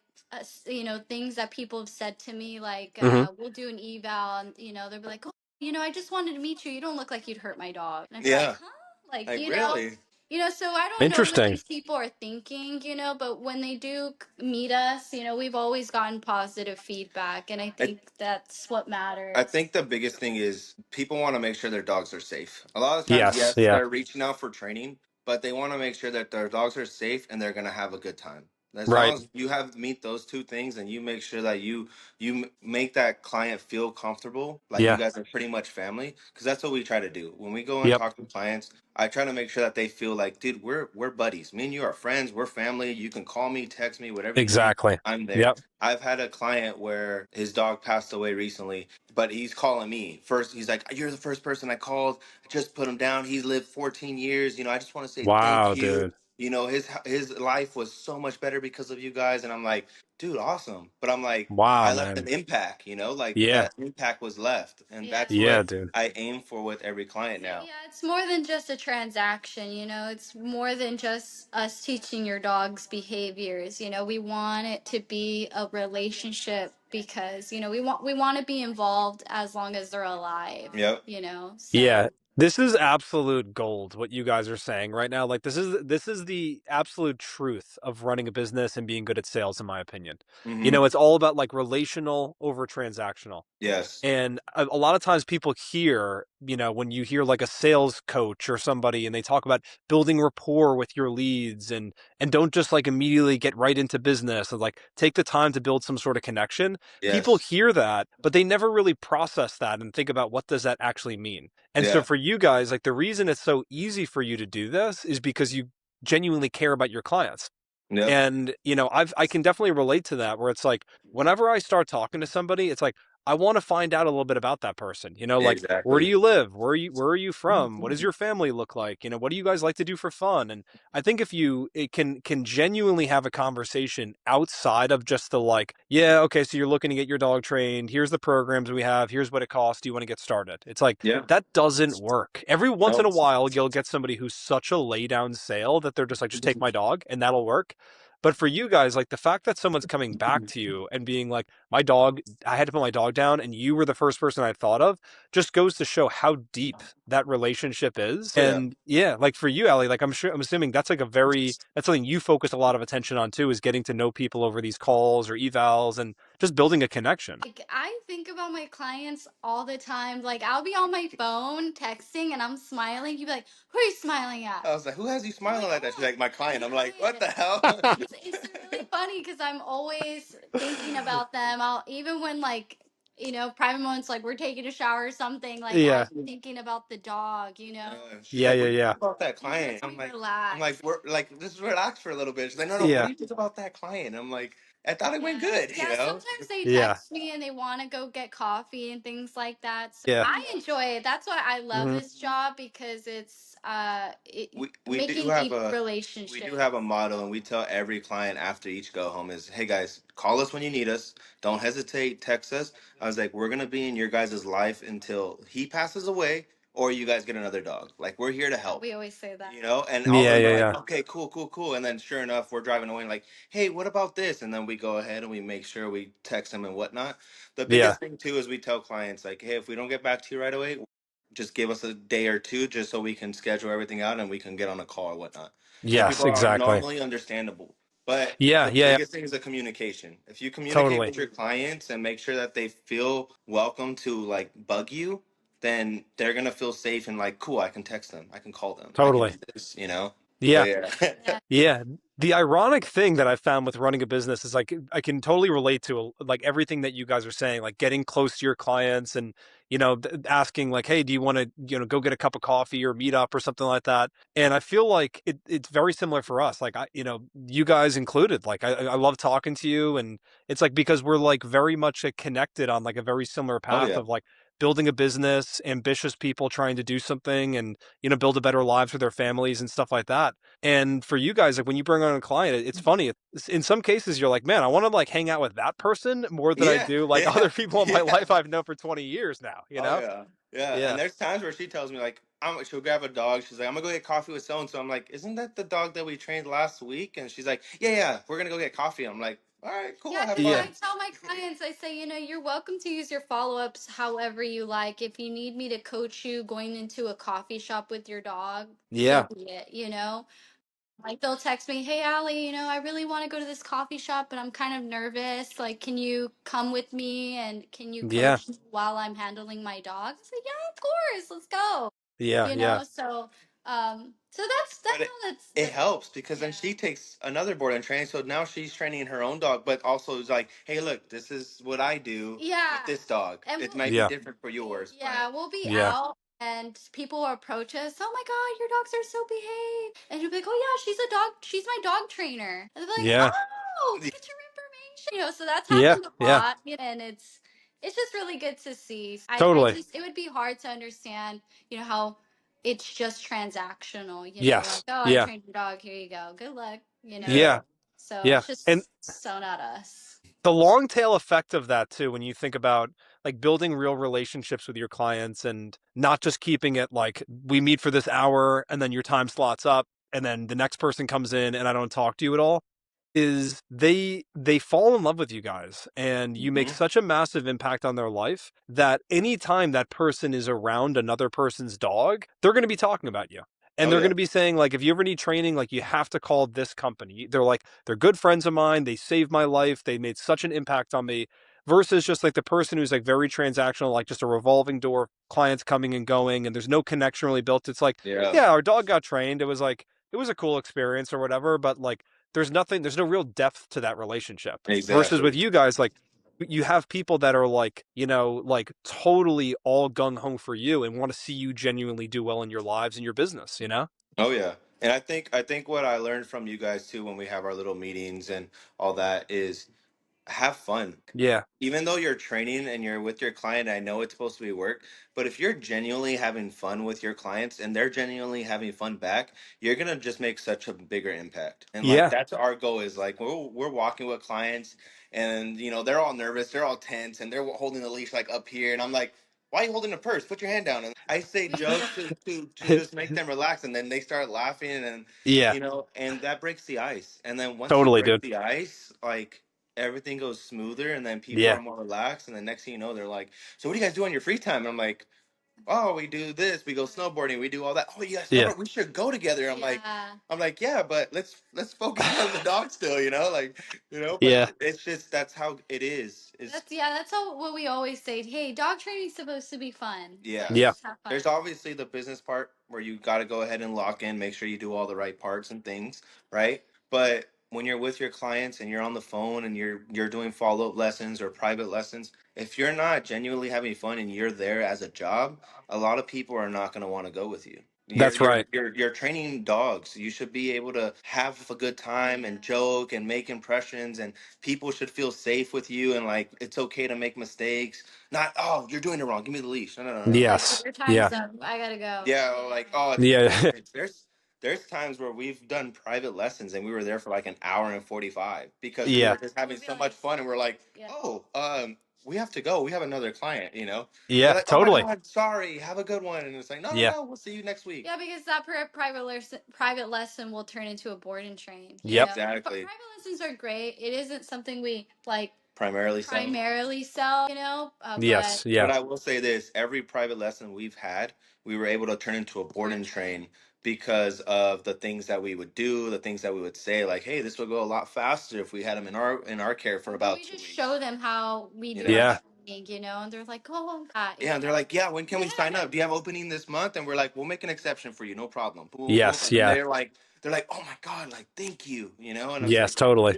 things that people have said to me, like, Hmm. we'll do an eval, and they'll be like, oh, I just wanted to meet you. You don't look like you'd hurt my dog. And I'd be like, yeah, huh? Like, like really? So I don't know what Interesting. these people are thinking, but when they do meet us, we've always gotten positive feedback, and I think that's what I matters. think the biggest thing is people want to make sure their dogs are safe. A lot of times, Yes. yes, Yeah. they're reaching out for training, but they want to make sure that their dogs are safe and they're going to have a good time. As long Right. as you have meet those two things and you make sure that you make that client feel comfortable, like you Yeah. guys are pretty much family, because that's what we try to do when we go and Yep. talk to clients. I try to make sure that they feel like, dude, we're buddies. Me and you are friends. We're family. You can call me, text me, whatever you need. Exactly. I'm there. Yep. I've had a client where his dog passed away recently, but he's calling me first. He's like, you're the first person I called. I just put him down. He's lived 14 years. I just want to say thank Wow, you. dude. His life was so much better because of you guys. And I'm like, dude, awesome. But I'm like, Wow, I left man. an impact, like Yeah. that impact was left. And Yeah. that's Yeah, what dude. I aim for with every client now. Yeah, it's more than just a transaction, It's more than just us teaching your dog's behaviors. We want it to be a relationship because, we want to be involved as long as they're alive, Yep. Yeah, So this is absolute gold what you guys are saying right now. Like this is the absolute truth of running a business and being good at sales, in my opinion. Hmm. It's all about like relational over transactional. Yes. And a lot of times people hear, when you hear like a sales coach or somebody and they talk about building rapport with your leads, and don't just like immediately get right into business, and like take the time to build some sort of connection. People Yes. hear that, but they never really process that and think about what does that actually mean. And so Yeah. for you guys, like the reason it's so easy for you to do this is because you genuinely care about your clients. Yep. And, I can definitely relate to that, where it's like whenever I start talking to somebody, it's like I want to find out a little bit about that person. Like, where do Exactly. you live? Where are you from? What does your family look like? What do you guys like to do for fun? And I think if you it can genuinely have a conversation outside of just the like, yeah, okay, so you're looking to get your dog trained. Here's the programs we have. Here's what it costs. Do you want to get started? It's like Yeah. that doesn't work. Every once in No. a while, you'll get somebody who's such a lay down sale that they're just like, just take my dog and that'll work. But for you guys, like the fact that someone's coming back to you and being like, my dog, I had to put my dog down and you were the first person I thought of, just goes to show how deep that relationship is. Oh yeah. And yeah, like for you, Allie, like I'm assuming that's like that's something you focus a lot of attention on too, is getting to know people over these calls or evals and just building a connection. like I think about my clients all the time. Like I'll be on my phone texting and I'm smiling. You'd be like, "Who are you smiling at?" I was like, who has you I'm smiling like, like that? She's "Oh, like, my my client. I'm like, what the client." hell? It's really funny because I'm always thinking about them. I'll even when like private moments like we're taking a shower or something. Like Yeah. I'm thinking about the dog. She's Yeah. like, Yeah. what do you Yeah. think about that It client? helps me I'm like, relax. we're like, just relax for a little bit. She's like, no, no, what do Yeah. you think about that client? I'm like, I thought it went Yeah, good, you yeah. know? Sometimes they Yeah. text me and they want to go get coffee and things like that. So Yeah. I enjoy it. That's why I love Hmm. this job because it's We do making have deep a we do relationships. have a motto, and we tell every client after each go home is, hey guys, call us when you need us. Don't hesitate, text us. I was like, we're gonna be in your guys' life until he passes away or you guys get another dog. Like, we're here to Yeah, help. we always say that. You know, and all of Yeah. them are Yeah. like, Yeah. okay, cool, cool, cool. And then sure enough, we're driving away and like, hey, what about this? And then we go ahead and we make sure we text them and whatnot. The Yeah. biggest thing too is we tell clients like, hey, if we don't get back to you right away, just give us a day or two just so we can schedule everything out and we can get on a call or whatnot. And Yes. people are Exactly. normally understandable. But Yeah. the Yeah. biggest thing is the communication. If you communicate Totally. with your clients and make sure that they feel welcome to like bug you, then they're gonna feel safe and like, cool, I can text them, I can call them, I can do Totally. this, you know? Yeah. But yeah. Yeah, Yeah. The ironic thing that I found with running a business is like I can totally relate to like everything that you guys are saying, like getting close to your clients and asking like, hey, do you want to go get a cup of coffee or meet up or something like that. And I feel like it's very similar for us. Like you guys included. Like I love talking to you, and it's like because we're like very much connected on like a very similar Oh path yeah. of like building a business, ambitious people trying to do something and build a better lives for their families and stuff like that. And for you guys, like when you bring on a client, it's funny. In some cases, you're like, man, I want to like hang out with that person more than I Yeah, do like yeah, other people in my yeah. life I've known for 20 years now, you Oh know? yeah, yeah. And Yeah. there's times where she tells me like, she'll grab a dog. She's like, I'm gonna go get coffee with so and so. I'm like, isn't that the dog that we trained last week? And she's like, yeah, yeah, we're gonna go get coffee. I'm like, all right, cool, yeah. have Because Yeah. fun. I tell my clients, I say, you're welcome to use your follow ups however you like. If you need me to coach you going into a coffee shop with your dog, so Yeah. be it. Like they'll text me, "Hey Allie, I really want to go to this coffee shop, but I'm kind of nervous. Like, can you come with me and can you Yeah. coach me while I'm handling my dog?" I say, "Yeah, of course, let's go." Yeah. Yeah. So But that's how it that's helps because then yeah. she takes another board and training. So now she's training her own dog, but also is like, hey, look, this is what I do Yeah. with this dog. And It we'll might be Yeah. different for yours, yeah, but we'll be Yeah. out and people will approach us. "Oh my god, your dogs are so behaved." And you'll be like, "Oh yeah, she's my dog trainer." And they'll be like, Yeah. "Oh, get your information." So that's Yeah. happened a Yeah. lot, and it's just really good to see. I Totally. just it would be hard to understand, how it's just transactional, like, Yes. "Oh, I Yeah. trained your dog, here you go. Good luck." yeah. Yeah. So Yeah. it's And just so not us. the long tail effect of that too, when you think about like building real relationships with your clients and not just keeping it like we meet for this hour and then your time slots up and then the next person comes in and I don't talk to you at all, is they fall in love with you guys and you make Hmm. such a massive impact on their life that anytime that person is around another person's dog, they're going to be talking about you. And Oh they're going yeah. to be saying like if you ever need training, like you have to call this company. They're like they're good friends of mine, they saved my life, they made such an impact on me versus just like the person who's like very transactional, like just a revolving door, clients coming and going and there's no connection really built. It's like, Yeah. yeah, our dog got trained. It was a cool experience or whatever, but like there's no real depth to that relationship. Versus Exactly. with you guys, like you have people that are like, like totally all gung ho for you and want to see you genuinely do well in your lives and your business, you know? Oh yeah. And I think what I learned from you guys too when we have our little meetings and all that is have fun. Yeah. Even though you're training and you're with your client, I know it's supposed to be work, but if you're genuinely having fun with your clients and they're genuinely having fun back, you're gonna just make such a bigger impact. And like Yeah. that's our goal is like we're walking with clients and they're all nervous, they're all tense, and they're holding the leash like up here, and I'm like, why are you holding the purse? Put your hand down. And I say jokes to just make them relax, and then they start laughing, and Yeah. and that breaks the ice. And then once you Totally, break dude. the ice, like everything goes smoother and then people are Yeah. more relaxed and then next thing you know they're like, so what do you guys do on your free time? And I'm like, oh, we do this, we go snowboarding, we do all that. Oh, you guys Yeah. snowboard, we should go together. Yeah. I'm like, yeah, but let's focus on the dog still, like, but Yeah. it's just that's how it is. That's all what we always say. Hey, dog training's supposed to be fun. So Yeah. Yeah. just have fun. There's obviously the business part where you got to go ahead and lock in, make sure you do all the right parts and things, right? But when you're with your clients and you're on the phone and you're doing follow-up lessons or private lessons, if you're not genuinely having fun and you're there as a job, a lot of people are not going to want to go with you. You're That's you're right. you're you're training dogs. You should be able to have a good time and joke and make impressions, and people should feel safe with you, and like it's okay to make mistakes. Not, oh, you're doing it wrong. Give me the leash. No, no, no, no. Like Yes. your time's Yeah. up. I gotta go. Yeah, like, oh, Yeah. there's times where we've done private lessons and we were there for like an hour and 45 because we Yeah. were just having so much fun, and we're like, Yeah. oh, we have to go. We have another client, They're Yeah. like, oh my Totally. God, sorry, have a good one. And it's like, no, no, Yeah. no, we'll see you next week. Yeah, because that private lesson will turn into a board and train. Yep. But Exactly. private lessons are great. It isn't something we like Primarily selling. primarily sell, but Yes. Yeah. But I will say this, every private lesson we've had, we were able to turn into a board and train because of the things that we would do, the things that we would say, like, hey, this would go a lot faster if we had them in our care for or about we two just weeks. show them how we You do our know? Yeah. training, and they're like, oh, God, Yeah, and they're like, yeah, when can we sign up? Do you have opening this month? And we're like, we'll make an exception for you, no problem. Boom, boom, boom. Yes. And then Yeah. they're like, oh my God, like, thank you, And it's Yes. like, Totally.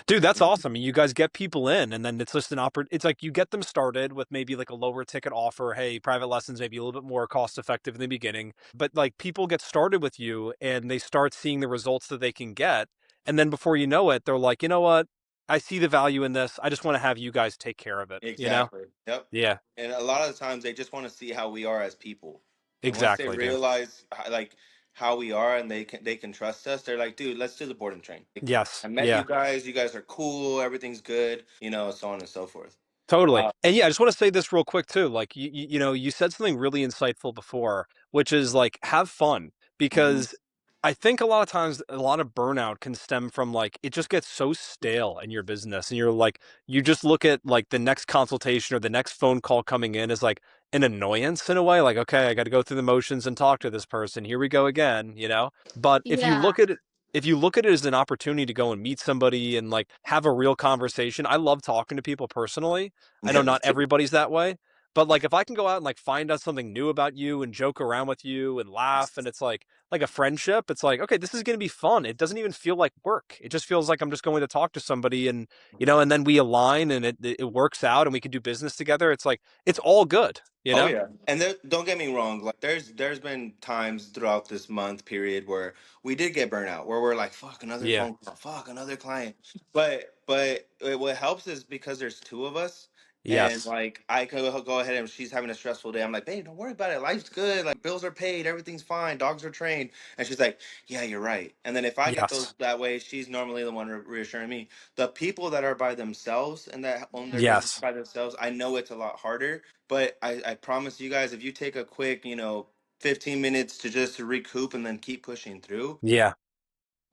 Dude, that's awesome. You guys get people in, and then it's just an it's like you get them started with maybe like a lower ticket offer. Hey, private lessons maybe a little bit more cost effective in the beginning, but like people get started with you and they start seeing the results that they can get. And then before you know it, they're like, you know what? I see the value in this. I just want to have you guys take care of it, you know? exactly. Yep. Yeah, And a lot of the times they just want to see how we are as people. And once they exactly, dude. realize like how we are and they can trust us, they're like, dude, let's do the board and train. Like, Yes. I met Yeah. you guys are cool, everything's good, so on and so forth. Totally. Uh, And yeah, I just want to say this real quick too. Like you said something really insightful before, which is like have fun mhm. because I think a lot of times a lot of burnout can stem from like it just gets so stale in your business and you're like you just look at like the next consultation or the next phone call coming in as like an annoyance in a way like okay, I got to go through the motions and talk to this person. Here we go again, you know? But yeah, if you look at it as an opportunity to go and meet somebody and like have a real conversation, I love talking to people personally. I know Yeah, me not too. everybody's that way, but like if I can go out and like find out something new about you and joke around with you and laugh and it's like a friendship, it's like, okay, this is going to be fun. It doesn't even feel like work. It just feels like I'm just going to talk to somebody and and then we align and it works out and we can do business together. It's like it's all good, you Oh know? yeah, and don't get me wrong. Like there's been times throughout this month period where we did get burnout, where we're like, "Fuck, another Yeah. phone call, fuck, another client." But what helps is because there's two of us, and Yes. like I can go ahead and she's having a stressful day. I'm like, "Babe, don't worry about it. Life's good. Like bills are paid, everything's fine, dogs are trained." And she's like, "Yeah, you're right." And then if I get those Yes. that way, she's normally the one reassuring me. The people that are by themselves and that own their business Yes. by themselves, I know it's a lot harder, but I promise you guys, if you take a quick, 15 minutes to just to recoup and then keep pushing through, Yeah.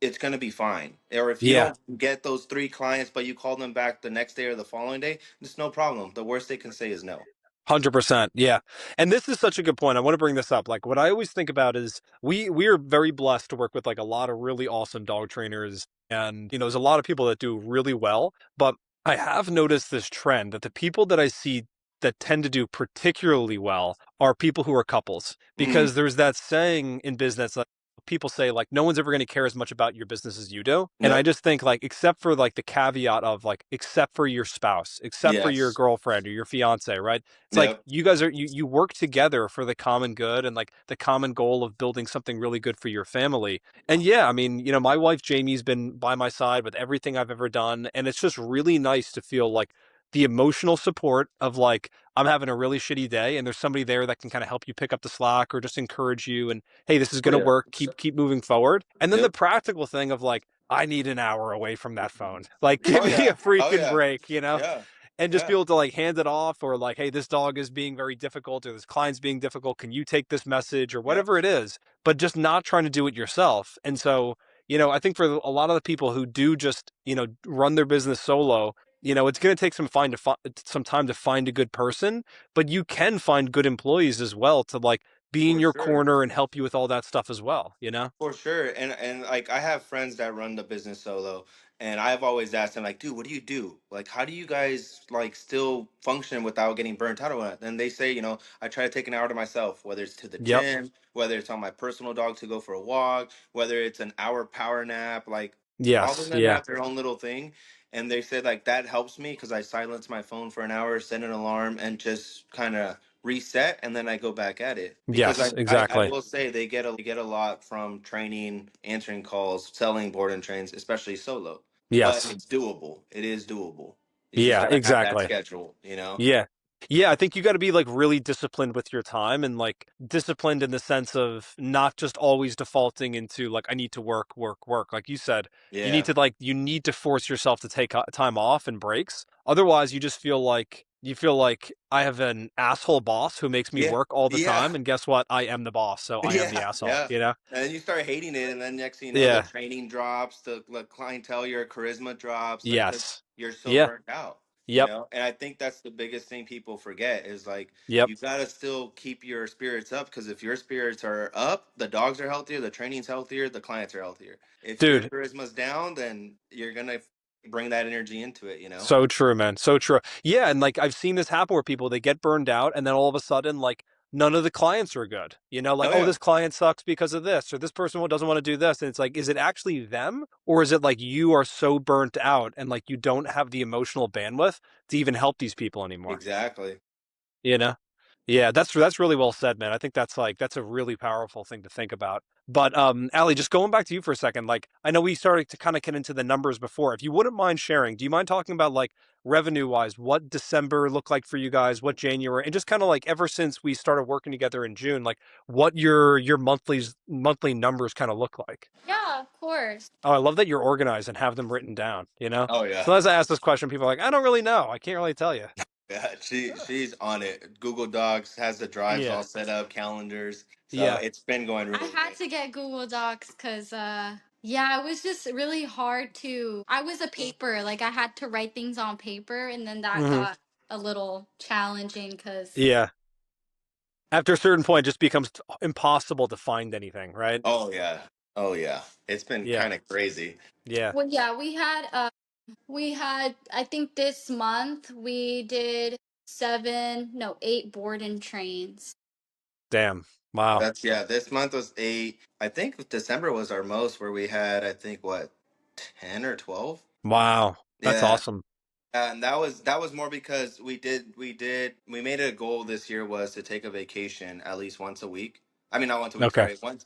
it's gonna be fine. Or if you Yeah. don't get those three clients, but you call them back the next day or the following day, it's no problem. The worst they can say is no. 100%. Yeah. And this is such a good point. I want to bring this up. Like what I always think about is we are very blessed to work with like a lot of really awesome dog trainers and there's a lot of people that do really well, but I have noticed this trend that the people that I see that tend to do particularly well are people who are couples Mm, because there's that saying in business like people say like no one's ever going to care as much about your business as you do. And I yep. just think like except for like the caveat of like except for your spouse, except for your Yes. girlfriend or your fiance, right? It's like Yep. you guys are you work together for the common good and like the common goal of building something really good for your family. And yeah, I mean, my wife Jamie's been by my side with everything I've ever done, and it's just really nice to feel like the emotional support of like I'm having a really shitty day and there's somebody there that can kind of help you pick up the slack or just encourage you and hey, this is Oh going to yeah. work. Keep moving forward. And then the Yep. practical thing of like I need an hour away from that phone. Like give Oh me a yeah. Oh freaking yeah. break. Yeah. And just be Yeah. able to like hand it off or like hey this dog is being very difficult or this client's being difficult, can you take this message or Yep. whatever it is, but just not trying to do it yourself. And so I think for a lot of the people who do just run their business solo, it's going to take some time to find a good person, but you can find good employees as well to like be in For your sure. corner and help you with all that stuff as well. For sure. And like I have friends that run the business solo, and I've always asked them like, dude, what do you do? Like how do you guys like still function without getting burnt out on it? And they say, I try to take an hour to myself, whether it's to the Yep. gym, whether it's on my personal dog to go for a walk, whether it's an hour power nap, like all of Yes. them Yeah. have their own little thing. And they said like that helps me because I silence my phone for an hour, set an alarm, and just kind of reset, and then I go back at it. Because Yes, I exactly. will say they get a lot from training, answering calls, selling board and trains, especially solo. But Yes. it's doable. It is doable. You just Yeah, got to have that exactly. schedule, you know? Yeah. Yeah, I think you gotta be, like, really disciplined with your time and, like, disciplined in the sense of not just always defaulting into, like, "I need to work, work, work." Like you said, Yeah. you need to force yourself to take, time off and breaks. Otherwise, you just feel like, "I have an asshole boss who makes me Yeah. work all the Yeah. time, and guess what? I am the boss, so I am the Yeah. asshole." Yeah. You know? And then you start hating it, and then next thing you know, the Yeah. training drops, the clientele, your charisma drops, like, because Yes. you're so Yeah. burnt out, you Yep. know. And I think that's the biggest thing people forget is like Yep. you gotta still keep your spirits up, because if your spirits are up, the dogs are healthier, the training's healthier, the clients are healthier. If your Dude, charisma's down, then you're gonna bring that energy into it, you know. so true, man. So true. Yeah, and like I've seen this happen where people they get burned out and then all of a sudden like none of the clients are good. You know, like Oh oh yeah, this client sucks because of this or this person doesn't want to do this and it's like is it actually them or is it like you are so burnt out and like you don't have the emotional bandwidth to even help these people anymore? exactly. You know? Yeah, that's really well said, man. I think that's a really powerful thing to think about. But Allie, just going back to you for a second, like I know we started to kind of get into the numbers before. If you wouldn't mind sharing, do you mind talking about like revenue wise, what December looked like for you guys, what January, and just kind of like ever since we started working together in June, like what your monthly numbers kind of look like? Yeah, of course. Oh, I love that you're organized and have them written down, you know? Oh yeah. Sometimes I ask this question, people are like, I don't really know. I can't really tell you. Yeah, she's on it. Google Docs has the drives Yeah. all set up, calendars. So Yeah. it's been going I really had good. to get Google Docs because, yeah, it was just really hard to. I was a paper, like, I had to write things on paper, and then that Hmm. got a little challenging because, Yeah. After a certain point, it just becomes impossible to find anything, right? Oh yeah. Oh yeah. It's been Yeah, kind of crazy. yeah. well, yeah, I think this month we did seven, no, eight board and trains. Damn. Wow. That's yeah, this month was 8. I think December was our most, where we had, I think, what, 10 or 12? Wow. That's Yeah. awesome. And that was more because we made it a goal this year was to take a vacation at least once a week. I mean, not once a week, Okay. sorry, Once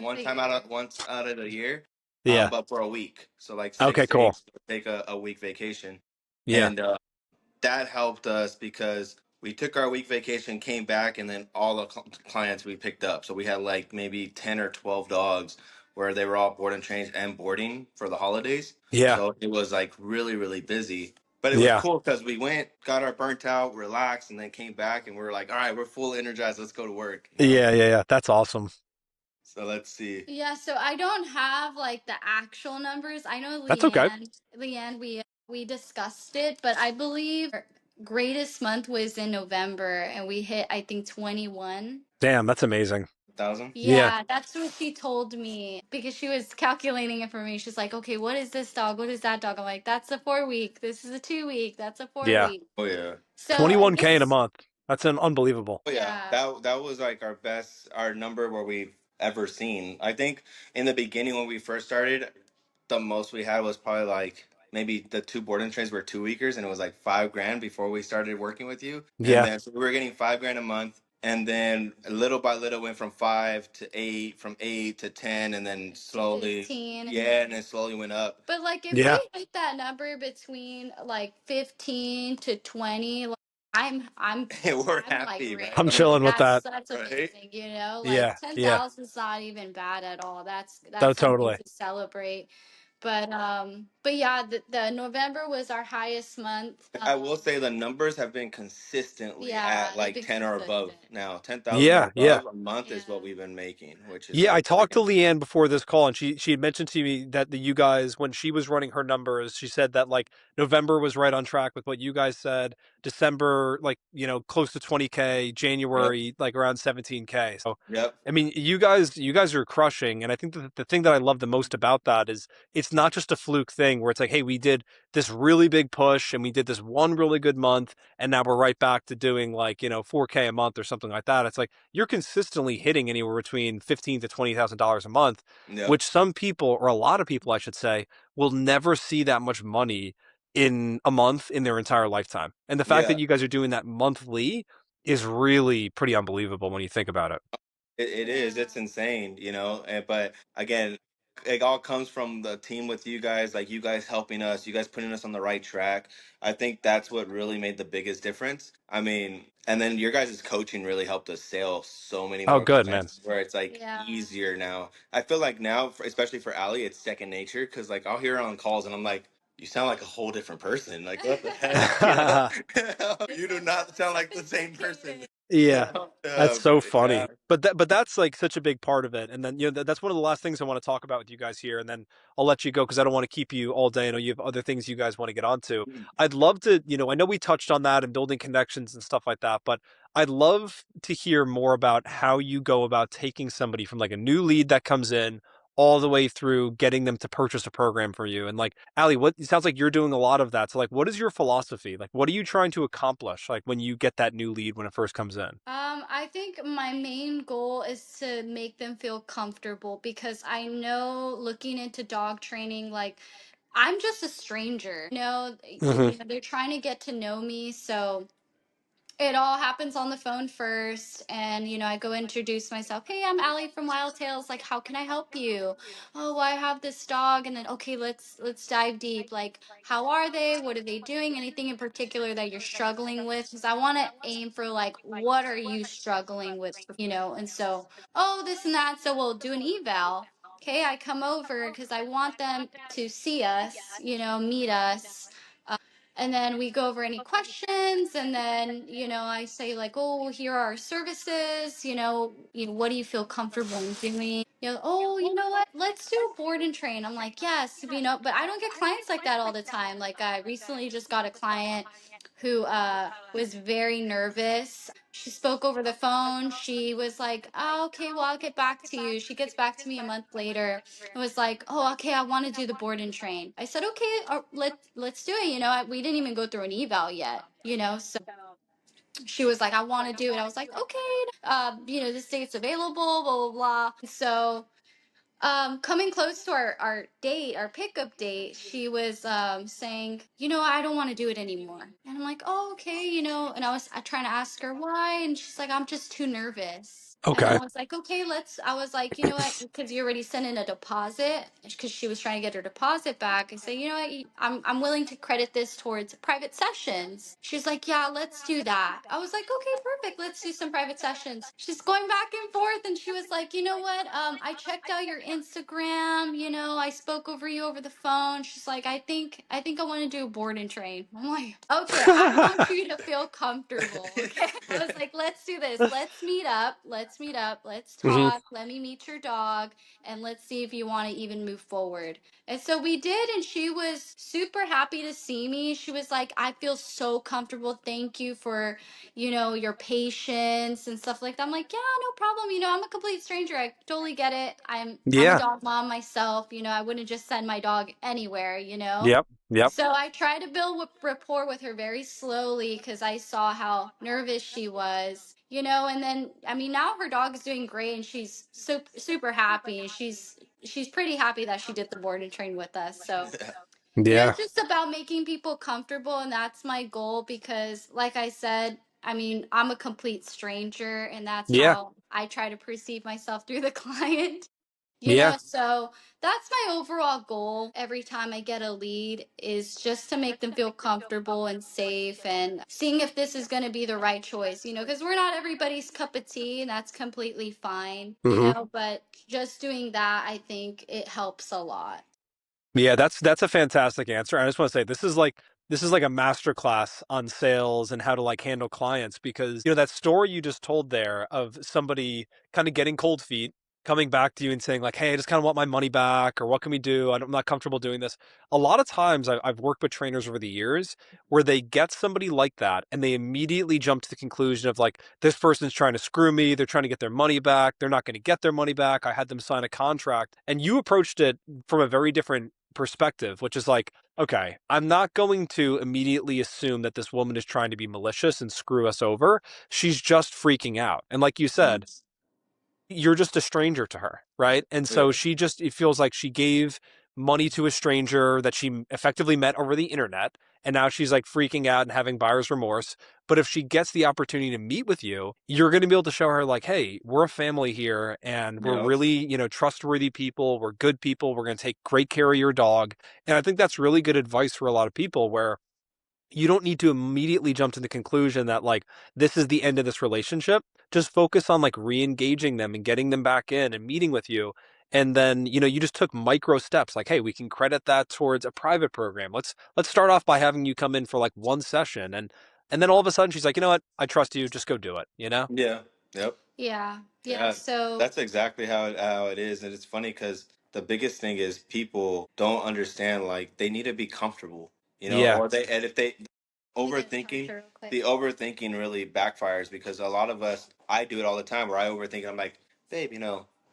one a time year. once out of the year, Yeah. but for a week. So like Okay, 6 days, cool. take a week vacation, Yeah. and that helped us because we took our week vacation, came back, and then all the clients we picked up. So we had like maybe 10 or 12 dogs where they were all board and trained and boarding for the holidays. Yeah. So it was like really, really busy. But it was Yeah. cool because we went, got our burnt out, relaxed, and then came back and we were like, all right, we're full energized. Let's go to work, you know? Yeah, yeah, yeah. That's awesome. So let's see. Yeah, so I don't have like the actual numbers. I know That's okay. Leanne, we discussed it, but I believe our greatest month was in November, and we hit I think 21. Damn, that's amazing. 1,000? Yeah. Yeah, that's what she told me because she was calculating it for me. She's like, "Okay, what is this dog? What is that dog?" I'm like, "That's a 4 week. This is a 2 week. That's a four Yeah. week." Oh, yeah. So 21K in a this, month. That's an unbelievable. Oh yeah, yeah, that was like our number where we've ever seen. I think in the beginning when we first started, the most we had was probably like maybe the two boarding trains were 2 weekers, and it was like 5 grand before we started working with you. And Yeah. then so we were getting 5 grand a month, and then little by little went from 5 to 8, from 8 to 10, and then to slowly, 15. yeah, and then slowly went up. But like if Yeah. we hit that number between like 15 to 20, like I'm We're I'm like happy, I'm man. rich. Like chilling with that. that's Right? amazing, you know? Like Yeah. Yeah. 10,000 is not even bad at all. No, That's something totally. to celebrate. But yeah, the November was our highest month. I will say the numbers have been consistently Yeah, at they've like been 10 or consistent. above now. 10,000 or Yeah. Yeah. above a month Yeah. is what we've been making, which is Yeah, I like talked to freaking. Leanne before this call, and she had mentioned to me that you guys, when she was running her numbers, she said that like November was right on track with what you guys said. December, like close to 20K. Yep. January, like around 17K. So, Yep. I mean, you guys are crushing, and I think that the thing that I love the most about that is it's not just a fluke thing where it's like, hey, we did this really big push, and we did this one really good month, and now we're right back to doing like 4K a month or something like that. It's like you're consistently hitting anywhere between $15,000 to $20,000 a month, Yep. which some people, or a lot of people, I should say, will never see that much money in a month in their entire lifetime. And the fact Yeah. that you guys are doing that monthly is really pretty unbelievable when you think about it. It is. It's insane, you know. And but again, it all comes from the team with you guys, like you guys helping us, you guys putting us on the right track. I think that's what really made the biggest difference. I mean, and then your guys' coaching really helped us sail so many Oh, more good, man. clients where it's like Yeah. easier now. I feel like now, especially for Ali, it's second nature because like I'll hear her on calls and I'm like, you sound like a whole different person. Like what the heck, you know? You do not sound like the same person. Yeah. That's so But yeah. funny. But that's like such a big part of it. And then that's one of the last things I want to talk about with you guys here. And then I'll let you go because I don't want to keep you all day. I know you have other things you guys want to get onto. I'd love to, I know we touched on that and building connections and stuff like that, but I'd love to hear more about how you go about taking somebody from like a new lead that comes in all the way through getting them to purchase a program for you. And like, Ali, what it sounds like you're doing a lot of that. So like, what is your philosophy? Like, what are you trying to accomplish? Like when you get that new lead when it first comes in? I think my main goal is to make them feel comfortable because I know looking into dog training, like I'm just a stranger. Hmm. They're trying to get to know me, so it all happens on the phone first, and I go introduce myself. Hey, I'm Allie from Wild Tales. Like, how can I help you? Oh, well, I have this dog. And then, okay, let's dive deep. Like, how are they? What are they doing? Anything in particular that you're struggling with? Because I want to aim for like, what are you struggling with? And so, oh, this and that. So we'll do an eval. Okay, I come over because I want them to see us, meet us, and then we go over any questions, and then I say like, oh, here are our services. What do you feel comfortable in doing? Oh, you know what, let's do a board and train. I'm like, yes. But I don't get clients like that all the time. Like, I recently just got a client who was very nervous. She spoke over the phone. She was like, oh, okay, well, I'll get back to you. She gets back to me a month later. It was like, oh, okay, I want to do the board and train. I said, okay, let's do it. We didn't even go through an eval yet. So she was like, I want to do it. I was like, okay, this date's available, blah blah blah. So coming close to our date, our pickup date, she was saying, I don't want to do it anymore. And I'm like, oh, okay, and I trying to ask her why, and she's like, I'm just too nervous. And I Okay. was like, okay, I was like, you know what, because you already sent in a deposit, because she was trying to get her deposit back. I say, you know what, I'm willing to credit this towards private sessions. She's like, yeah, let's do that. I was like, okay, perfect. Let's do some private sessions. She's going back and forth, and she was like, you know what, I checked out your Instagram. I spoke over you over the phone. She's like, I think I want to do a board and train. I'm like, okay, I want you to feel comfortable. Okay. I was like, let's do this. Let's meet up. Let's meet up. Let's Hmm. talk. Let me meet your dog, and let's see if you want to even move forward. And so we did, and she was super happy to see me. She was like, I feel so comfortable. Thank you for, your patience and stuff like that. I'm like, yeah, no problem. I'm a complete stranger. I totally get it. I'm a Yeah. dog mom myself. I wouldn't just send my dog anywhere. Yep. Yep. So I tried to build rapport with her very slowly because I saw how nervous she was. And then I mean, now her dog is doing great, and she's super happy, and she's pretty happy that she did the board and train with us. So Yeah. it's just about making people comfortable, and that's my goal because, like I said, I mean, I'm a complete stranger, and that's Yeah. how I try to perceive myself through the client. Yeah. So that's my overall goal every time I get a lead, is just to make them feel comfortable and safe, and seeing if this is going to be the right choice, because we're not everybody's cup of tea, and that's completely fine, Hmm. but just doing that, I think it helps a lot. Yeah, that's a fantastic answer. I just want to say this is like a master class on sales and how to like handle clients because that story you just told there of somebody kind of getting cold feet, coming back to you and saying like, "Hey, I just kind of want my money back," or "What can we do? I'm not comfortable doing this." A lot of times I've worked with trainers over the years where they get somebody like that and they immediately jump to the conclusion of like, "This person's trying to screw me. They're trying to get their money back. They're not going to get their money back. I had them sign a contract." And you approached it from a very different perspective, which is like, okay, I'm not going to immediately assume that this woman is trying to be malicious and screw us over. She's just freaking out. And like you said, you're just a stranger to her, right? And so Yeah. it feels like she gave money to a stranger that she effectively met over the internet, and now she's like freaking out and having buyer's remorse. But if she gets the opportunity to meet with you, you're going to be able to show her like, hey, we're a family here and we're Yep. really, trustworthy people. We're good people. We're going to take great care of your dog. And I think that's really good advice for a lot of people where you don't need to immediately jump to the conclusion that like this is the end of this relationship. Just focus on like re-engaging them and getting them back in and meeting with you. And then, you just took micro steps like, hey, we can credit that towards a private program. Let's start off by having you come in for like one session. And then all of a sudden she's like, you know what? I trust you. Just go do it, you know? Yeah. Yep. Yeah. Yeah. Yeah, So that's exactly how it is, and it's funny because the biggest thing is people don't understand like they need to be comfortable, Yeah. or they and if they let me get a overthinking, charger real quick. the overthinking really backfires because a lot of us, I do it all the time where I overthink. I'm like, babe,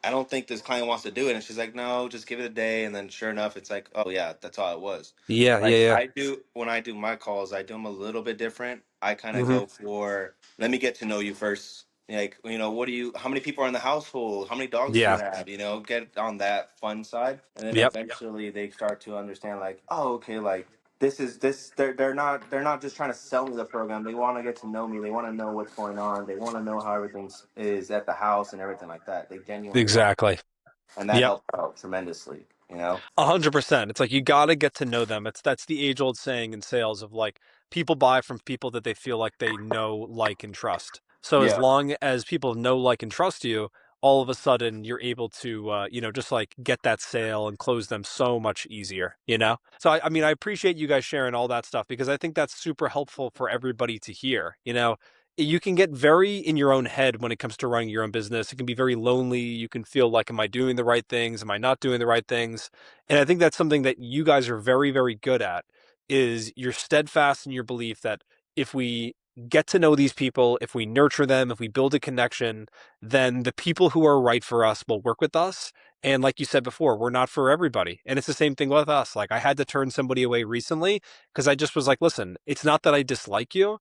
I don't think this client wants to do it, and she's like, no, just give it a day, and then sure enough, it's like, oh yeah, that's all it was. Yeah. Yeah. Like Yeah. I do when I do my calls, I do them a little bit different. I kind of Hmm. go for let me get to know you first. Like, what do you, how many people are in the household? How many dogs do you Yeah. have? Get on that fun side. And then Yep. eventually they start to understand like, oh, okay, like they're not just trying to sell me the program. They want to get to know me. They want to know what's going on. They want to know how everything is at the house and everything like that. They genuinely want, Exactly. and that Yep. helps out tremendously. 100%. It's like you got to get to know them. That's the age old saying in sales of like people buy from people that they feel like they know, like, and trust. So as Yeah. long as people know, like, and trust you, all of a sudden you're able to, just like get that sale and close them so much easier. So I mean, I appreciate you guys sharing all that stuff because I think that's super helpful for everybody to hear. You can get very in your own head when it comes to running your own business. It can be very lonely. You can feel like, am I doing the right things? Am I not doing the right things? And I think that's something that you guys are very, very good at is you're steadfast in your belief that if we get to know these people, if we nurture them, if we build a connection, then the people who are right for us will work with us. And like you said before, we're not for everybody. And it's the same thing with us. Like I had to turn somebody away recently because I just was like, listen, it's not that I dislike you.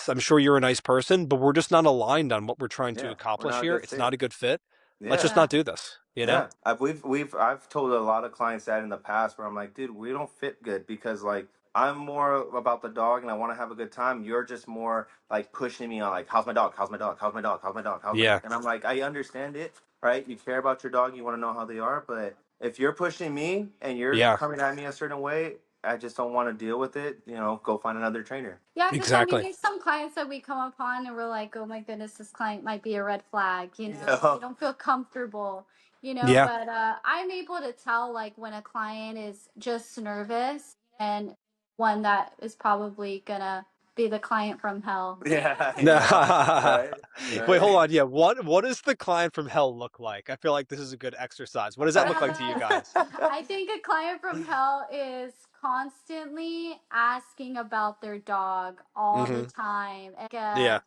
I'm sure you're a nice person, but we're just not aligned on what we're trying to Yeah. We're accomplish not a here. good It's fit. not a good fit. Let's Yeah. just Yeah. not do this. Yeah, I've told a lot of clients that in the past where I'm like, dude, we don't fit good because like I'm more about the dog and I want to have a good time. You're just more like pushing me on like, how's my dog? How's my dog? How's my dog? How's my dog? How's my dog? Yeah. And I'm like, I understand it, right? You care about your dog, you want to know how they are, but if you're pushing me and you're Yeah. coming at me a certain way, I just don't want to deal with it. Go find another trainer. Yeah, because I mean, Exactly. there's some clients that we come upon and we're like, oh my goodness, this client might be a red flag. Yeah. We don't feel comfortable, Yeah. but I'm able to tell like when a client is just nervous and one that is probably gonna be the client from hell. Yeah, Wait, right, right. hold on. Yeah, what does the client from hell look like? I feel like this is a good exercise. What does that look like to you guys? I think a client from hell is constantly asking about their dog all the Hmm. time. Yeah.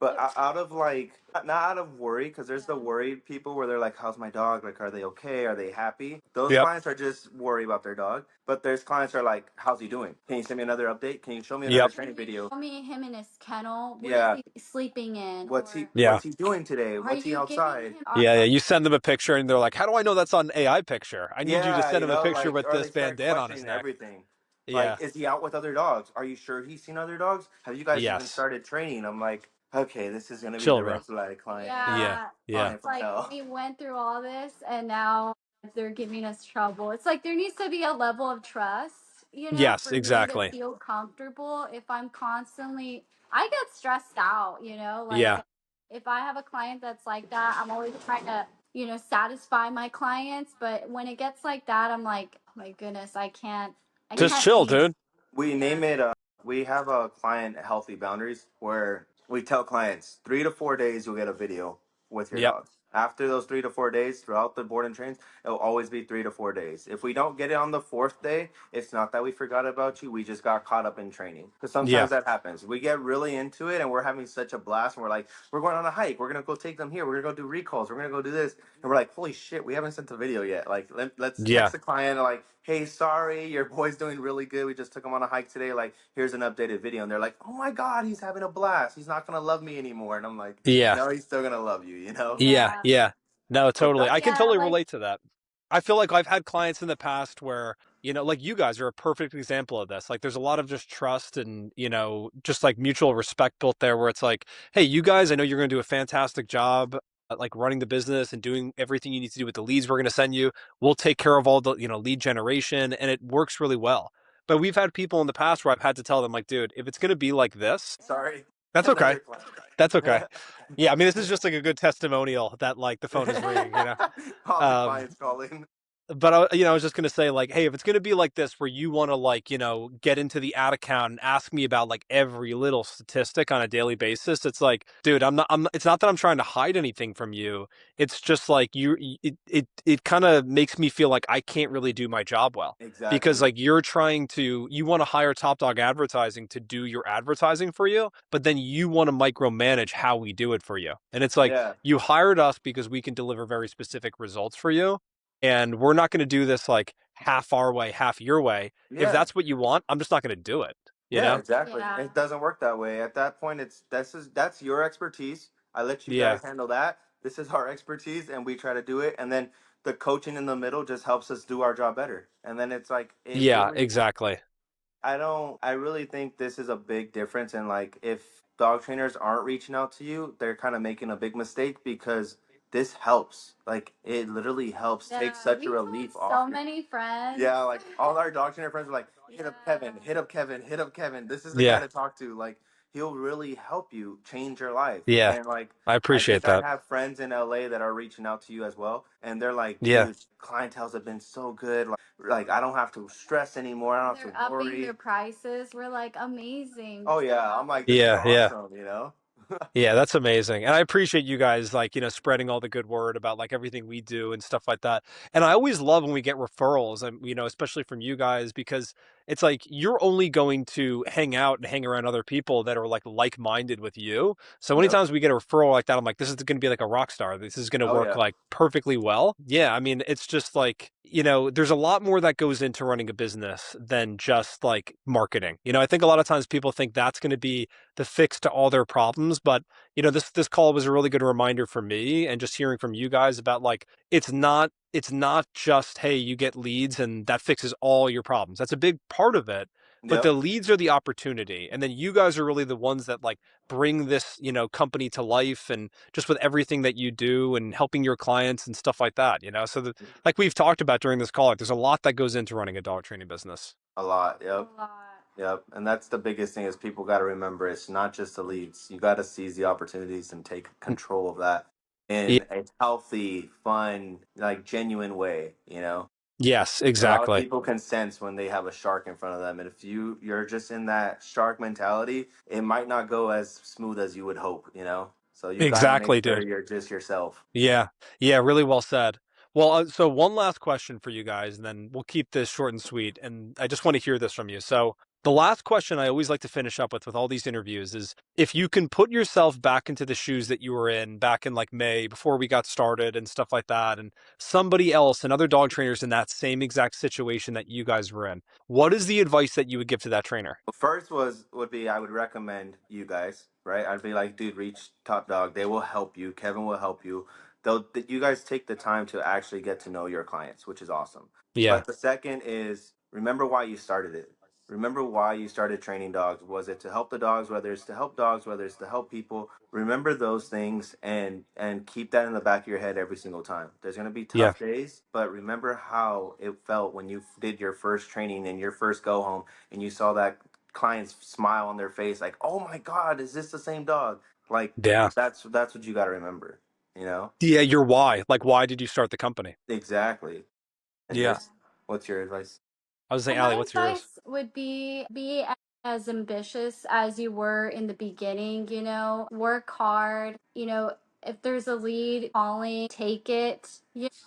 But out of like, not out of worry, because there's the worried people where they're like, how's my dog? Like, are they okay? Are they happy? Those Yep. clients are just worried about their dog. But there's clients that are like, how's he doing? Can you send me another update? Can you show me another Yep. training video? Show me him in his kennel. What is Yeah. he sleeping in? What's he Or Yeah. What's he doing today? are What's he you giving outside? him? Yeah. Yeah. You send them a picture and they're like, how do I know that's on AI picture? I need you to Yeah, send them a picture like, with or this they start bandana on his questioning neck. everything. Like, Yeah. is he out with other dogs? Are you sure he's seen other dogs? Have you guys even Yes. started training? I'm like, okay, this is gonna be Chill, the bro. red flag client. Yeah. Yeah, Yeah. Client it's from like hell. we went through all this and now they're giving us trouble. It's like there needs to be a level of trust, Yes, for me to exactly. feel comfortable. If I'm constantly, I get stressed out, like Yeah. if I have a client that's like that, I'm always trying to, satisfy my clients. But when it gets like that, I'm like, oh my goodness, I Just can't chill, be. dude. We Yeah. name it. We have a client healthy boundaries where we tell clients 3 to 4 days you'll get a video with your Yep. dog. After those 3 to 4 days, throughout the board and trains, it'll always be 3 to 4 days. If we don't get it on the fourth day, it's not that we forgot about you. We just got caught up in training. Because Yeah. sometimes that happens. We get really into it and we're having such a blast. And we're like, we're going on a hike. We're gonna go take them here. We're gonna go do recalls. We're gonna go do this. And we're like, holy shit, we haven't sent the video yet. Like, let's text Yeah. the client like, hey, sorry, your boy's doing really good. We just took him on a hike today. Like, here's an updated video. And they're like, oh my God, he's having a blast. He's not gonna love me anymore. And I'm like, Yeah. no, he's still gonna love you, Yeah. Yeah. Yeah. No, But totally. that, I can Yeah, totally like relate to that. I feel like I've had clients in the past where, like you guys are a perfect example of this. Like there's a lot of just trust and, just like mutual respect built there where it's like, hey, you guys, I know you're going to do a fantastic job at like running the business and doing everything you need to do with the leads we're going to send you. We'll take care of all the, lead generation and it works really well. But we've had people in the past where I've had to tell them like, dude, if it's going to be like this, Sorry, that's okay. another client. That's okay. Yeah, I mean, this is just like a good testimonial that like the phone is ringing. All the Um, clients calling. but I was just gonna say like, hey, if it's gonna be like this, where you want to like, get into the ad account and ask me about like every little statistic on a daily basis, it's like, dude, It's not that I'm trying to hide anything from you. It's just like it kind of makes me feel like I can't really do my job well because Exactly. like you want to hire Top Dog Advertising to do your advertising for you, but then you want to micromanage how we do it for you, and it's like Yeah. you hired us because we can deliver very specific results for you and we're not going to do this like half our way, half your way. If Yeah. that's what you want, I'm just not going to do it, you Yeah, know? exactly. Yeah. It doesn't work that way. At that point, that's your expertise. I let you Yeah. guys handle that. This is our expertise, and we try to do it. And then the coaching in the middle just helps us do our job better. And then it's like it Yeah, really exactly. I don't. I really think this is a big difference. And like, if dog trainers aren't reaching out to you, they're kind of making a big mistake because this helps. Like, it literally helps take Yeah, such a we've had relief off so your. many friends. Yeah, like all our dog trainer friends are like, hit up Kevin, Yeah. hit up Kevin, hit up Kevin. This is the guy Yeah. to talk to. Like, he'll really help you change your life. Yeah. And like, I I appreciate think I that. have friends in LA that are reaching out to you as well, and they're like, Yeah. dude, clientels have been so good. Like I don't have to stress anymore. I don't have They're to upping their worry. prices. We're like, amazing. Oh We're so yeah, I'm like, happy. this is Yeah. Yeah. awesome. Yeah, that's amazing. And I appreciate you guys like, spreading all the good word about like everything we do and stuff like that. And I always love when we get referrals and especially from you guys because it's like you're only going to hang out and hang around other people that are like-minded with you. So many Yep. times we get a referral like that, I'm like, this is going to be like a rock star. This is going to Oh work yeah. like perfectly well. Yeah, I mean, it's just like, there's a lot more that goes into running a business than just like marketing. I think a lot of times people think that's going to be the fix to all their problems, but this call was a really good reminder for me and just hearing from you guys about like it's not just hey, you get leads and that fixes all your problems. That's a big part of it, but the Yep. leads are the opportunity. And then you guys are really the ones that like bring this, company to life and just with everything that you do and helping your clients and stuff like that. So like we've talked about during this call, like there's a lot that goes into running a dog training business. A lot. A Yep. lot. Yep. And that's the biggest thing is people got to remember it's not just the leads. You got to seize the opportunities and take control of that Yeah. in a healthy, fun, like genuine way. Yes, A lot of exactly. people can sense when they have a shark in front of them, and if you're just in that shark mentality, it might not go as smooth as you would hope. So you got to make Exactly, sure dude. you're just yourself. Yeah. Yeah, really well said. Well, so one last question for you guys, and then we'll keep this short and sweet. And I just want to hear this from you. So, the last question I always like to finish up with all these interviews is if you can put yourself back into the shoes that you were in back in like May before we got started and stuff like that, and somebody else and other dog trainers in that same exact situation that you guys were in, what is the advice that you would give to that trainer? First would be I would recommend you guys, right? I'd be like, dude, reach Top Dog. They will help you. Kevin will help you. You guys take the time to actually get to know your clients, which is awesome. Yeah. But the second is remember why you started it. Remember why you started training dogs. Was it to help the dogs, whether it's to help dogs, whether it's to help people? Remember those things and keep that in the back of your head every single time. There's going to be Yeah. tough days, but remember how it felt when you did your first training and your first go home and you saw that clients smile on their face like, "Oh my god, is this the same dog?" Like Yeah. that's what you got to remember. Yeah, your why. Like why did you start the company? Exactly. And Yeah. Yeah. just what's your advice? I was Well, saying, Allie, my what's yours? advice would be as ambitious as you were in the beginning, work hard, if there's a lead calling, take it.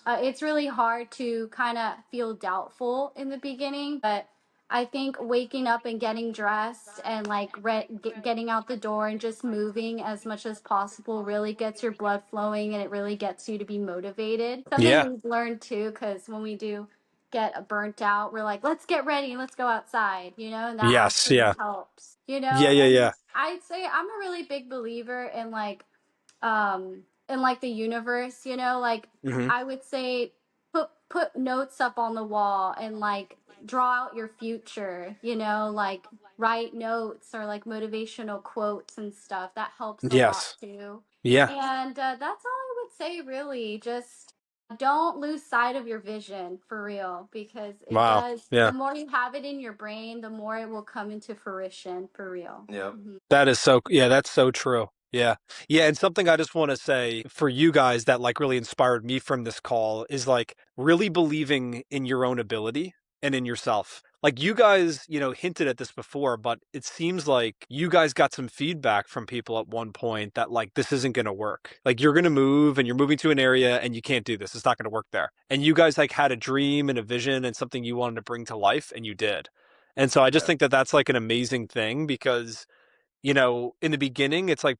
It's really hard to kind of feel doubtful in the beginning, but I think waking up and getting dressed and like getting out the door and just moving as much as possible really gets your blood flowing and it really gets you to be motivated. Something Yeah. we've learned too, because when we do get burnt out, we're like, let's get ready and let's go outside, and that Yes. actually Yeah. helps, Yeah. Yeah. and Yeah. I'd say I'm a really big believer in like the universe, like Hmm. I would say put put notes up on the wall and like draw out your future, like write notes or like motivational quotes and stuff. That helps a lot Yes. too. Yeah. And that's all I would say, really. Just don't lose sight of your vision for real, because it Wow. does. The Yeah. more you have it in your brain, the more it will come into fruition for real. Yep. That is so, yeah, that's so true. Yeah. Yeah. And something I just want to say for you guys that like really inspired me from this call is like really believing in your own ability and in yourself. Like you guys, hinted at this before, but it seems like you guys got some feedback from people at one point that like this isn't going to work. Like you're going to move and you're moving to an area and you can't do this. It's not going to work there. And you guys like had a dream and a vision and something you wanted to bring to life and you did. And so I just Yeah. think that that's like an amazing thing because in the beginning, it's like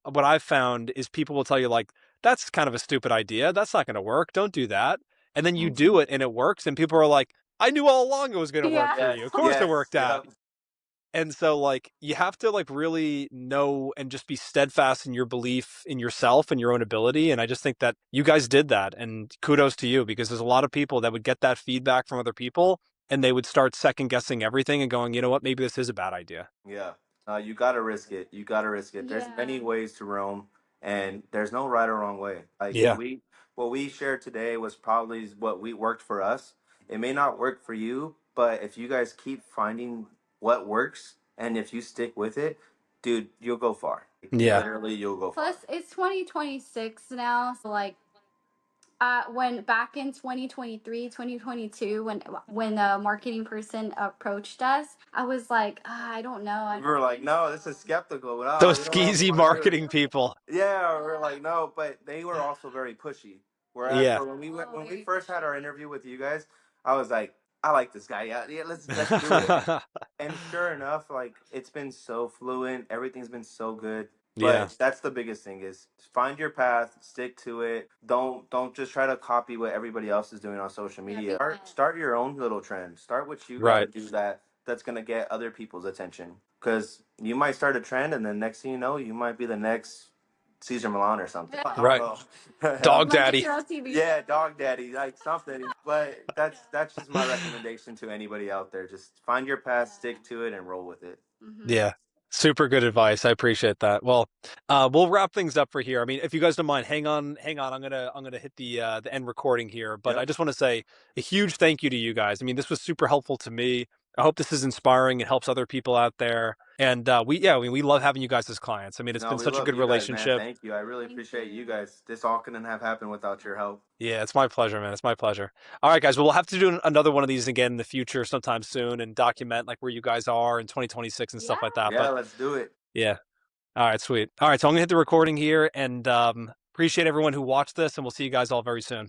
what I've found is people will tell you, like, that's kind of a stupid idea. That's not going to work. Don't do that. And then you Hmm. do it and it works. And people are like, I knew all along it was going to work Yeah. for Yes. you. Of course it Yes. worked out. Yep. And so, like, you have to, like, really know and just be steadfast in your belief in yourself and your own ability. And I just think that you guys did that. And kudos to you because there's a lot of people that would get that feedback from other people and they would start second guessing everything and going, you know what, maybe this is a bad idea. Yeah. You gotta risk it. You gotta risk it. There's many Yeah. ways to roam, and there's no right or wrong way. Like Yeah. what we shared today was probably what we worked for us. It may not work for you, but if you guys keep finding what works, and if you stick with it, dude, you'll go far. Yeah. Literally, you'll go far. Plus, it's 2026 now, so like when back in 2023, 2022, when a marketing person approached us, I was like, I don't know, I We don't were like, think no, so. this is skeptical. No, Those you don't know what we skeezy want to do. marketing people. Yeah, we're Yeah. like, no, but they were also very pushy. Whereas Yeah. for Oh, when we very first had pushy. our interview with you guys, I was like, I like this guy. Yeah, yeah, let's do it. And sure enough, like it's been so fluent. Everything's been so good. Yeah. But that's the biggest thing is find your path, stick to it. Don't just try to copy what everybody else is doing on social Yeah, media. be Start your own little trend. Start what you got to Right. do that's gonna get other people's attention. Because you might start a trend, and then next thing you know, you might be the next Caesar Milan or something. I don't Right. know. Dog like a daddy. trail TV Yeah, show. dog daddy, like something. But that's just my recommendation to anybody out there. Just find your path, stick Yeah. to it, and roll with it. Yeah. Super good advice. I appreciate that. Well, we'll wrap things up for here. I mean, if you guys don't mind, hang on. I'm gonna hit the end recording here, but I Yep. just want to say a huge thank you to you guys. I mean, this was super helpful to me. I hope this is inspiring and helps other people out there. And I mean, we love having you guys as clients. I mean, it's No, been we such a love good you guys, man. relationship. Thank you. I really Thank appreciate you you. guys. This all couldn't have happened without your help. Yeah, it's my pleasure, man. It's my pleasure. All right, guys. Well, we'll have to do another one of these again in the future sometime soon and document like where you guys are in 2026 and Yeah. stuff like that. Yeah, But let's do it. yeah. All right, sweet. All right, so I'm gonna hit the recording here and appreciate everyone who watched this, and we'll see you guys all very soon.